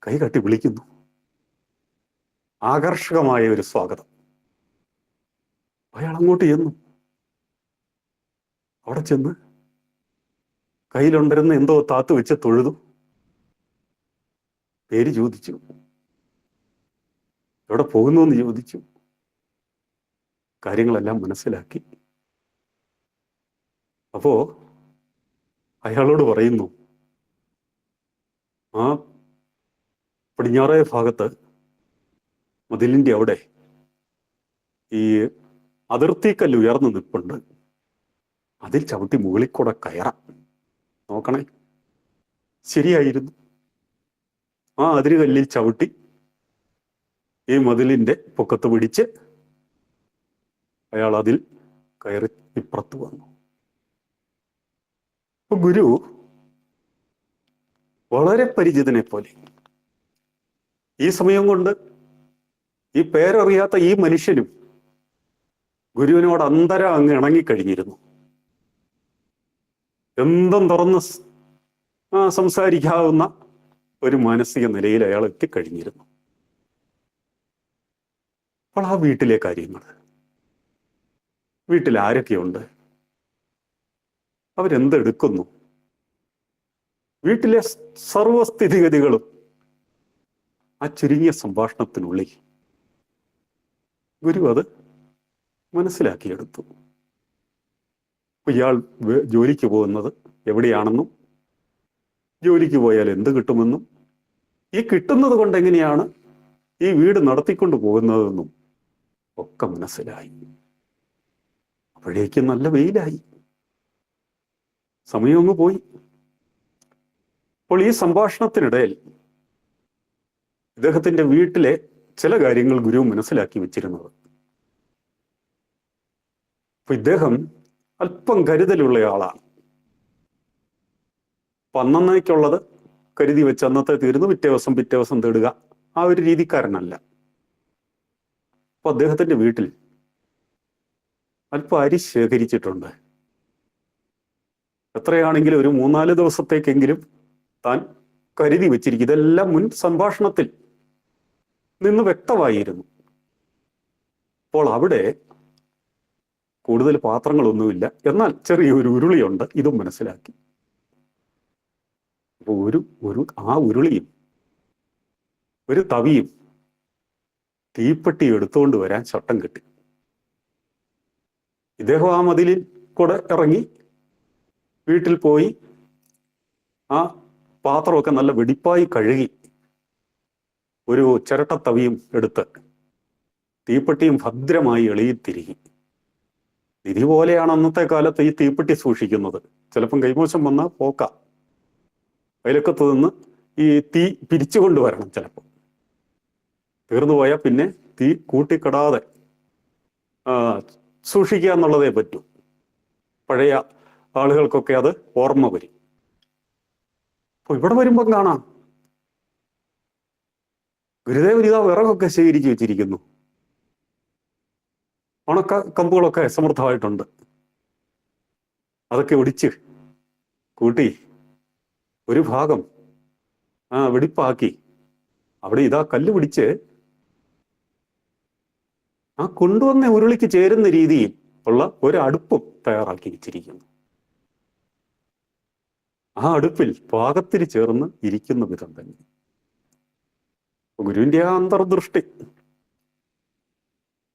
കൈ കട്ടി വിളിക്കുന്നു. ആകർഷകമായ ഒരു സ്വാഗതം. അയാൾ അങ്ങോട്ട് ചെന്നു. അവിടെ ചെന്ന് കയ്യിലുണ്ടിരുന്ന് എന്തോ താത്തു വെച്ച് തൊഴുതു. പേര് ചോദിച്ചു, എവിടെ പോകുന്നു എന്ന് ചോദിച്ചു. കാര്യങ്ങളെല്ലാം മനസ്സിലാക്കി. അപ്പോ അയാളോട് പറയുന്നു, ആ പടിഞ്ഞാറേ ഭാഗത്ത് മതിലിൻ്റെ അവിടെ ഈ അതിർത്തിക്കല്ല് ഉയർന്നു നിൽപ്പുണ്ട്, അതിൽ ചവിട്ടി മുകളിൽ കൂടെ കയറാം, നോക്കണേ. ശരിയായിരുന്നു. ആ അതിരുകല്ലിൽ ചവിട്ടി ഈ മതിലിൻ്റെ പൊക്കത്ത് പിടിച്ച് അയാൾ അതിൽ കയറി ഇപ്പുറത്ത് വന്നു. അപ്പൊ ഗുരു വളരെ പരിചിതനെ പോലെ ഈ സമയം കൊണ്ട് ഈ പേരറിയാത്ത ഈ മനുഷ്യനും ഗുരുവിനോട് അന്തരം അങ്ങ് ഇണങ്ങിക്കഴിഞ്ഞിരുന്നു. എന്തും തുറന്ന് സംസാരിക്കാവുന്ന ഒരു മാനസിക നിലയിൽ അയാൾ എത്തിക്കഴിഞ്ഞിരുന്നു. അപ്പോൾ ആ വീട്ടിലെ കാര്യങ്ങൾ, വീട്ടിൽ ആരൊക്കെയുണ്ട്, അവരെന്തെടുക്കുന്നു, വീട്ടിലെ സർവസ്ഥിതിഗതികളും ആ ചുരുങ്ങിയ സംഭാഷണത്തിനുള്ളിൽ ഗുരു അത് മനസ്സിലാക്കിയെടുത്തു. ഇയാൾ ജോലിക്ക് പോകുന്നത് എവിടെയാണെന്നും ജോലിക്ക് പോയാൽ എന്ത് കിട്ടുമെന്നും ഈ കിട്ടുന്നത് കൊണ്ട് എങ്ങനെയാണ് ഈ വീട് നടത്തിക്കൊണ്ട് പോകുന്നതെന്നും ഒക്കെ മനസ്സിലായി. അപ്പോഴേക്കും നല്ല വെയിലായി, സമയം അങ്ങ് പോയി. അപ്പോൾ ഈ സംഭാഷണത്തിനിടയിൽ ഇദ്ദേഹത്തിന്റെ വീട്ടിലെ ചില കാര്യങ്ങൾ ഗുരു മനസ്സിലാക്കി വെച്ചിരുന്നത്. അപ്പൊ ഇദ്ദേഹം അല്പം കരുതലുള്ള ആളാണ്. അപ്പൊ അന്നേക്കുള്ളത് കരുതി വെച്ച് അന്നത്തെ തീർന്ന് പിറ്റേ ദിവസം തേടുക, ആ ഒരു രീതിക്കാരനല്ല. അപ്പൊ അദ്ദേഹത്തിന്റെ വീട്ടിൽ അല്പം അരി ശേഖരിച്ചിട്ടുണ്ട്. എത്രയാണെങ്കിലും ഒരു 3-4 ദിവസത്തേക്കെങ്കിലും താൻ കരുതി വെച്ചിരിക്കും. ഇതെല്ലാം മുൻ സംഭാഷണത്തിൽ നിന്ന് വ്യക്തമായിരുന്നു. അപ്പോൾ അവിടെ കൂടുതൽ പാത്രങ്ങളൊന്നുമില്ല, എന്നാൽ ചെറിയൊരു ഉരുളിയുണ്ട്, ഇതും മനസ്സിലാക്കി. അപ്പോൾ ആ ഉരുളിയും ഒരു തവിയും തീപ്പെട്ടി എടുത്തുകൊണ്ട് വരാൻ ചട്ടം കിട്ടി. ഇദ്ദേഹം ആ മതിലിൽ കൂടെ ഇറങ്ങി വീട്ടിൽ പോയി ആ പാത്രമൊക്കെ നല്ല വെടിപ്പായി കഴുകി ഒരു ചിരട്ടത്തവിയും എടുത്ത് തീപ്പെട്ടിയും ഭദ്രമായി എളിയിൽ തിരികി. നിധി പോലെയാണ് അന്നത്തെ കാലത്ത് ഈ തീപ്പെട്ടി സൂക്ഷിക്കുന്നത്. ചിലപ്പം കൈമോശം വന്നാൽ പോക്കാം, അയലക്കത്ത് നിന്ന് ഈ തീ പിരിച്ചു കൊണ്ടുവരണം. ചിലപ്പോൾ തീർന്നു പോയാൽ പിന്നെ തീ കൂട്ടിക്കിടാതെ സൂക്ഷിക്കുക എന്നുള്ളതേ പറ്റൂ. പഴയ ആളുകൾക്കൊക്കെ അത് ഓർമ്മ വരും. അപ്പൊ ഇവിടെ വരുമ്പം കാണാം ഗുരുദേവൻ ഇതാ വിറകൊക്കെ ശേഖരിച്ചു വെച്ചിരിക്കുന്നു. ഉണക്ക കമ്പുകളൊക്കെ സമൃദ്ധമായിട്ടുണ്ട്. അതൊക്കെ ഒടിച്ച് കൂട്ടി ഒരു ഭാഗം വെടിപ്പാക്കി അവിടെ ഇതാ കല്ല് പിടിച്ച് ആ കൊണ്ടുവന്ന ഉരുളിക്ക് ചേരുന്ന രീതിയിൽ ഉള്ള ഒരു അടുപ്പും തയ്യാറാക്കി വെച്ചിരിക്കുന്നു. ആ അടുപ്പിൽ പാകത്തിന് ചേർന്ന് ഇരിക്കുന്ന വിധം തന്നെ. ഗുരുവിന്റെ ആ അന്തർദൃഷ്ടി.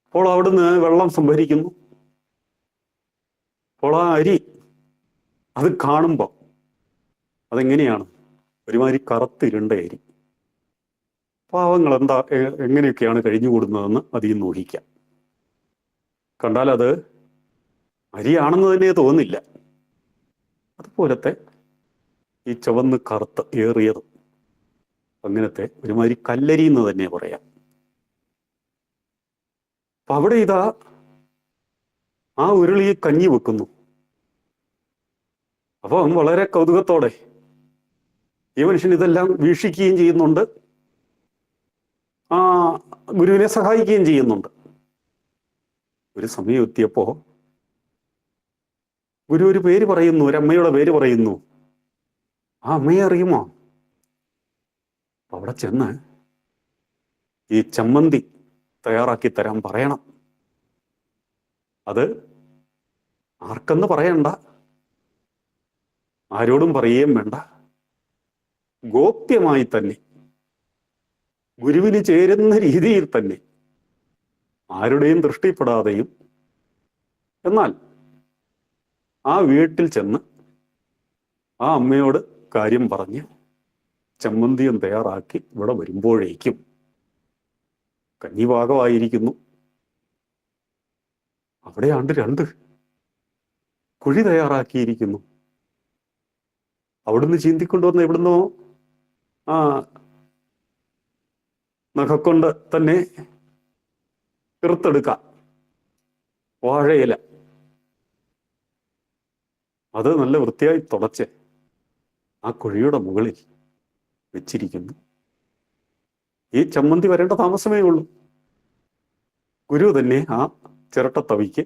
അപ്പോൾ അവിടുന്ന് വെള്ളം സംഭരിക്കുന്നു. അപ്പോൾ ആ അരി അത് കാണുമ്പോൾ അതെങ്ങനെയാണ് ഒരുമാതിരി കറുത്തിരുണ്ട അരി. പാവങ്ങൾ എങ്ങനെയൊക്കെയാണ് കഴിഞ്ഞുകൂടുന്നതെന്ന് അതിൽ നിന്ന് ഊഹിക്കാം. കണ്ടാൽ അത് അരിയാണെന്ന് തന്നെ തോന്നില്ല. അതുപോലത്തെ ഈ ചുവന്ന് കറുത്ത് ഏറിയതും അങ്ങനത്തെ ഒരുമാതിരി കല്ലരി എന്ന് തന്നെ പറയാം. അപ്പൊ അവിടെ ഇതാ ആ ഉരുളിയെ കഞ്ഞി വെക്കുന്നു. അപ്പം വളരെ കൗതുകത്തോടെ ഈ മനുഷ്യൻ ഇതെല്ലാം വീക്ഷിക്കുകയും ചെയ്യുന്നുണ്ട്, ആ ഗുരുവിനെ സഹായിക്കുകയും ചെയ്യുന്നുണ്ട്. ഒരു സമയം എത്തിയപ്പോ ഗുരു ഒരു പേര് പറയുന്നു, ഒരു അമ്മയുടെ പേര് പറയുന്നു. ആ അമ്മയെ അറിയുമോ? അവിടെ ചെന്ന് ഈ ചമ്മന്തി തയ്യാറാക്കി തരാൻ പറയണം. അത് ആർക്കെന്ന് പറയണ്ട, ആരോടും പറയുകയും വേണ്ട, ഗോപ്യമായി തന്നെ ഗുരുവിന് ചേരുന്ന രീതിയിൽ തന്നെ, ആരുടെയും ദൃഷ്ടിപ്പെടാതെയും. എന്നാൽ ആ വീട്ടിൽ ചെന്ന് ആ അമ്മയോട് കാര്യം പറഞ്ഞ് ചമ്മന്തിയും തയ്യാറാക്കി ഇവിടെ വരുമ്പോഴേക്കും കഞ്ഞി പാകമായിരിക്കുന്നു. അവിടെ 2 കുഴി തയ്യാറാക്കിയിരിക്കുന്നു. അവിടുന്ന് ചീന്തിക്കൊണ്ടുവന്ന് എവിടുന്നോ നഖക്കൊണ്ട് തന്നെ ഇറുത്തെടുക്കാം വാഴയില. അത് നല്ല വൃത്തിയായി തുടച്ച് ആ കുഴിയുടെ മുകളിൽ വെച്ചിരിക്കുന്നു. ഈ ചമ്മന്തി വരേണ്ട താമസമേ ഉള്ളൂ. ഗുരു തന്നെ ആ ചിരട്ടത്തവിക്ക്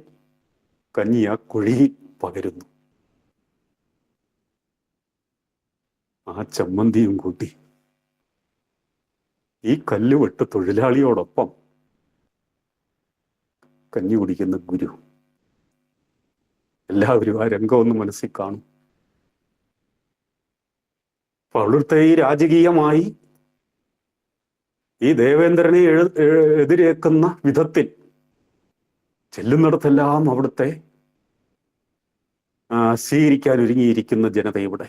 കഞ്ഞി ആ കുഴിയിൽ പകരുന്നു. ആ ചമ്മന്തിയും കൂട്ടി ഈ കല്ലുവെട്ട് തൊഴിലാളിയോടൊപ്പം കഞ്ഞി കുടിക്കുന്ന ഗുരു. എല്ലാവരും ആ രംഗം ഒന്ന് മനസ്സിൽ കാണും. അപ്പൊ അവിടുത്തെ ഈ രാജകീയമായി ഈ ദേവേന്ദ്രനെ എതിരേക്കുന്ന വിധത്തിൽ ചെല്ലുന്നിടത്തെല്ലാം അവിടുത്തെ സ്വീകരിക്കാൻ ഒരുങ്ങിയിരിക്കുന്ന ജനതയുടെ,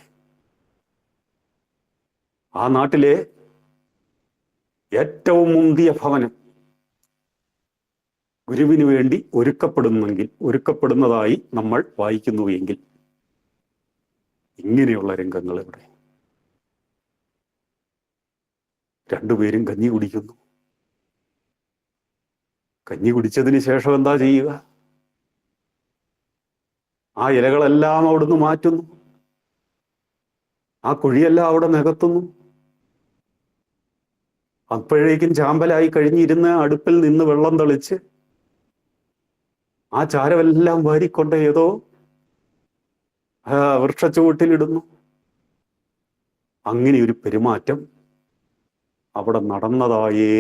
ആ നാട്ടിലെ ഏറ്റവും മുന്തിയ ഭവനം ഗുരുവിന് വേണ്ടി ഒരുക്കപ്പെടുന്നതായി നമ്മൾ വായിക്കുന്നു എങ്കിൽ ഇങ്ങനെയുള്ള രംഗങ്ങൾ ഇവിടെ രണ്ടുപേരും കഞ്ഞി കുടിക്കുന്നു. കഞ്ഞി കുടിച്ചതിന് ശേഷം എന്താ ചെയ്യുക? ആ ഇലകളെല്ലാം അവിടുന്ന് മാറ്റുന്നു, ആ കുഴിയെല്ലാം അവിടെ നികത്തുന്നു. അപ്പോഴേക്കും ചാമ്പലായി കഴിഞ്ഞിരുന്ന് അടുപ്പിൽ നിന്ന് വെള്ളം തെളിച്ച് ആ ചാരമെല്ലാം വാരിക്കൊണ്ട് ഏതോ വൃക്ഷച്ചുവട്ടിലിടുന്നു. അങ്ങനെ ഒരു പെരുമാറ്റം അവിടെ നടന്നതായേ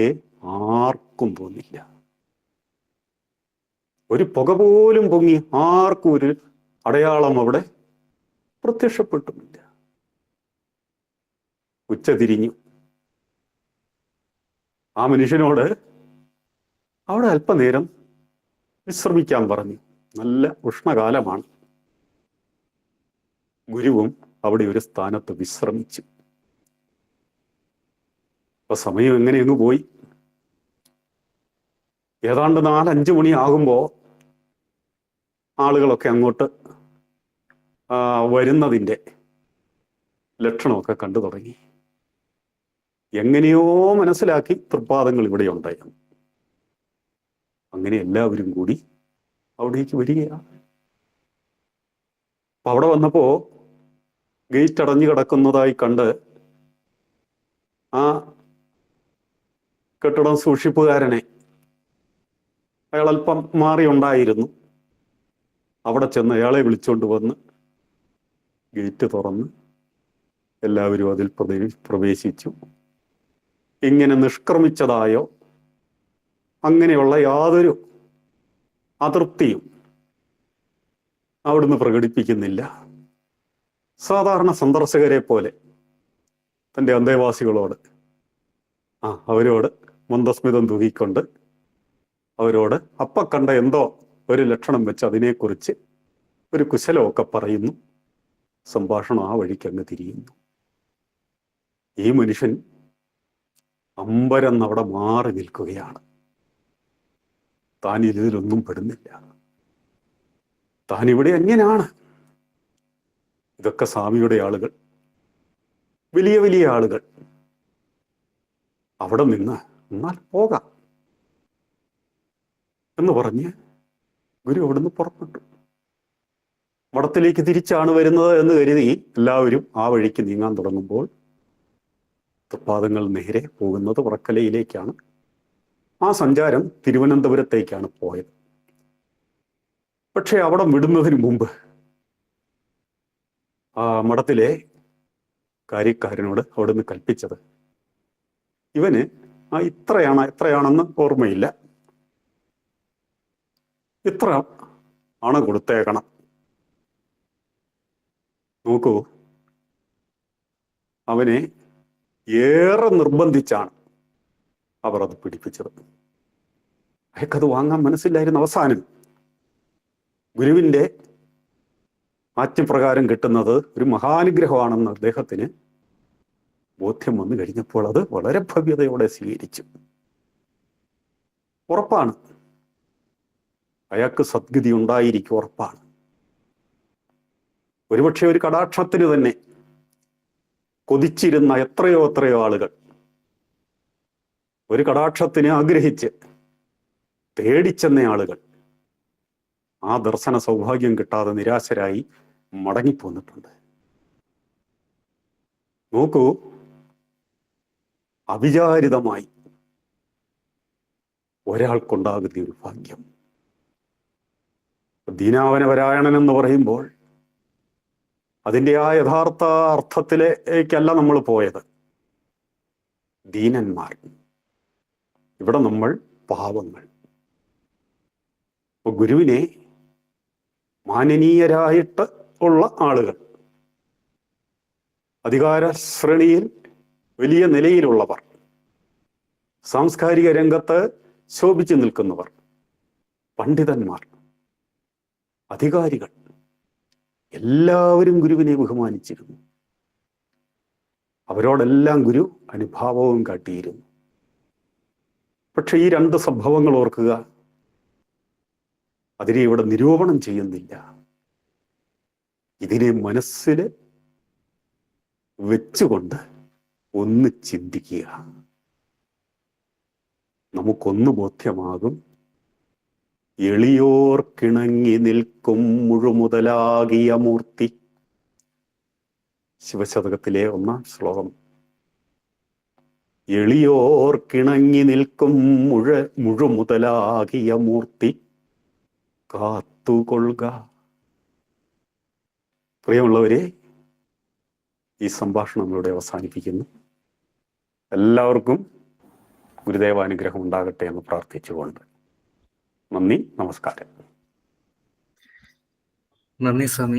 ആർക്കും തോന്നില്ല. ഒരു പുക പോലും പൊങ്ങി ആർക്കും ഒരു അടയാളം അവിടെ പ്രത്യക്ഷപ്പെട്ടുമില്ല. ഉച്ച തിരിഞ്ഞു. ആ മനുഷ്യനോട് അവിടെ അല്പനേരം വിശ്രമിക്കാൻ പറഞ്ഞു. നല്ല ഉഷ്ണകാലമാണ്. ഗുരുവും അവിടെ ഒരു സ്ഥാനത്ത് വിശ്രമിച്ചു. അപ്പൊ സമയം എങ്ങനെയങ്ങ് പോയി. ഏതാണ്ട് 4-5 മണിയാകുമ്പോ ആളുകളൊക്കെ അങ്ങോട്ട് വരുന്നതിൻ്റെ ലക്ഷണമൊക്കെ കണ്ടു തുടങ്ങി. എങ്ങനെയോ മനസ്സിലാക്കി തൃപ്പാദങ്ങൾ ഇവിടെ ഉണ്ടായിരുന്നു. അങ്ങനെ എല്ലാവരും കൂടി അവിടേക്ക് വരികയാണ്. അപ്പൊ അവിടെ വന്നപ്പോ ഗേറ്റ് അടഞ്ഞു കിടക്കുന്നതായി കണ്ട് ആ കെട്ടിടം സൂക്ഷിപ്പുകാരനെ, അയാൾ അല്പം മാറി ഉണ്ടായിരുന്നു, അവിടെ ചെന്ന് അയാളെ വിളിച്ചുകൊണ്ട് വന്ന് ഗേറ്റ് തുറന്ന് എല്ലാവരും അതിൽ പ്രവേശിച്ചു. ഇങ്ങനെ നിഷ്ക്രമിച്ചതായോ അങ്ങനെയുള്ള യാതൊരു അതൃപ്തിയും അവിടുന്ന് പ്രകടിപ്പിക്കുന്നില്ല. സാധാരണ സന്ദർശകരെ പോലെ തൻ്റെ അന്തേവാസികളോട് അവരോട് മന്ദസ്മിതം തൂകിക്കൊണ്ട് അവരോട് അപ്പ കണ്ട എന്തോ ഒരു ലക്ഷണം വെച്ച് അതിനെക്കുറിച്ച് ഒരു കുശലമൊക്കെ പറയുന്നു. സംഭാഷണം ആ വഴിക്ക് അങ്ങ് തിരിയുന്നു. ഈ മനുഷ്യൻ അമ്പരന്നവിടെ മാറി നിൽക്കുകയാണ്. താൻ ഇതിലൊന്നും പെടുന്നില്ല. താൻ ഇവിടെ അന്യനാണ്. ഇതൊക്കെ സ്വാമിയുടെ ആളുകൾ, വലിയ വലിയ ആളുകൾ. അവിടെ നിന്ന് എന്നാൽ പോകാം എന്ന് പറഞ്ഞ് ഗുരു അവിടുന്ന് പുറപ്പെട്ടു. മഠത്തിലേക്ക് തിരിച്ചാണ് വരുന്നത് എന്ന് കരുതി എല്ലാവരും ആ വഴിക്ക് നീങ്ങാൻ തുടങ്ങുമ്പോൾ തൃപ്പാദങ്ങൾ നേരെ പോകുന്നത് വർക്കലയിലേക്കാണ്. ആ സഞ്ചാരം തിരുവനന്തപുരത്തേക്കാണ് പോയത്. പക്ഷെ അവിടെ വിടുന്നതിന് മുമ്പ് ആ മഠത്തിലെ കാര്യക്കാരനോട് അവിടുന്ന് കൽപ്പിച്ചത്, ഇവന് എത്രയാണെന്ന് ഓർമ്മയില്ല, ഇത്ര ആണ് കൊടുത്തേക്കണം. നോക്കൂ, അവനെ ഏറെ നിർബന്ധിച്ചാണ് അവർ അത് പിടിപ്പിച്ചത്. അയാൾക്കത് വാങ്ങാൻ മനസ്സില്ലായിരുന്നു. അവസാനം ഗുരുവിൻ്റെ ആജ്ഞപ്രകാരം കിട്ടുന്നത് ഒരു മഹാനുഗ്രഹമാണെന്ന് അദ്ദേഹത്തിന് ബോധ്യം വന്നു കഴിഞ്ഞപ്പോൾ അത് വളരെ ഭവ്യതയോടെ സ്വീകരിച്ചു. ഉറപ്പാണ് അയാൾക്ക് സദ്ഗതി ഉണ്ടായിരിക്കും, ഉറപ്പാണ്. ഒരുപക്ഷെ ഒരു കടാക്ഷത്തിന് തന്നെ കൊതിച്ചിരുന്ന എത്രയോ ആളുകൾ ഒരു കടാക്ഷത്തിന് ആഗ്രഹിച്ച് തേടിച്ചെന്ന ആളുകൾ ആ ദർശന സൗഭാഗ്യം കിട്ടാതെ നിരാശരായി മടങ്ങിപ്പോന്നിട്ടുണ്ട്. നോക്കൂ, അവിചാരിതമായി ഒരാൾക്കുണ്ടാകുന്ന ഒരു ഭാഗ്യം. ദീനാവനപരായണൻ എന്ന് പറയുമ്പോൾ അതിൻ്റെ ആ യഥാർത്ഥ അർത്ഥത്തിലേക്കല്ല നമ്മൾ പോയത്. ദീനന്മാർ, ഇവിടെ നമ്മൾ പാവങ്ങൾ. അപ്പൊ ഗുരുവിനെ മാനനീയരായിട്ട് ഉള്ള ആളുകൾ, അധികാര ശ്രേണിയിൽ വലിയ നിലയിലുള്ളവർ, സാംസ്കാരിക രംഗത്ത് ശോഭിച്ചു നിൽക്കുന്നവർ, പണ്ഡിതന്മാർ, അധികാരികൾ, എല്ലാവരും ഗുരുവിനെ ബഹുമാനിച്ചിരുന്നു. അവരോടെല്ലാം ഗുരു അനുഭാവവും കാട്ടിയിരുന്നു. പക്ഷെ ഈ രണ്ട് സംഭവങ്ങൾ ഓർക്കുക, അതിനെ ഇവിടെ നിരൂപണം ചെയ്യുന്നില്ല. ഇതിനെ മനസ്സിൽ വെച്ചുകൊണ്ട് ഒന്ന് ചിന്തിക്കുക. നമുക്കൊന്ന് ബോധ്യമാകും. എളിയോർക്കിണങ്ങി നിൽക്കും മുഴുമുതലാകിയ മൂർത്തി. ശിവശതകത്തിലെ 1-ാം ശ്ലോകം. എളിയോർക്കിണങ്ങി നിൽക്കും മുഴുമുതലാകിയ മൂർത്തി കാത്തുകൊള്ളുക. പ്രിയമുള്ളവരെ, ഈ സംഭാഷണം ഇവിടെ അവസാനിപ്പിക്കുന്നു. എല്ലാവർക്കും ഗുരുദേവാനുഗ്രഹം ഉണ്ടാകട്ടെ എന്ന് പ്രാർത്ഥിച്ചുകൊണ്ട് നന്ദി, നമസ്കാരം. നന്ദി സ്വാമി.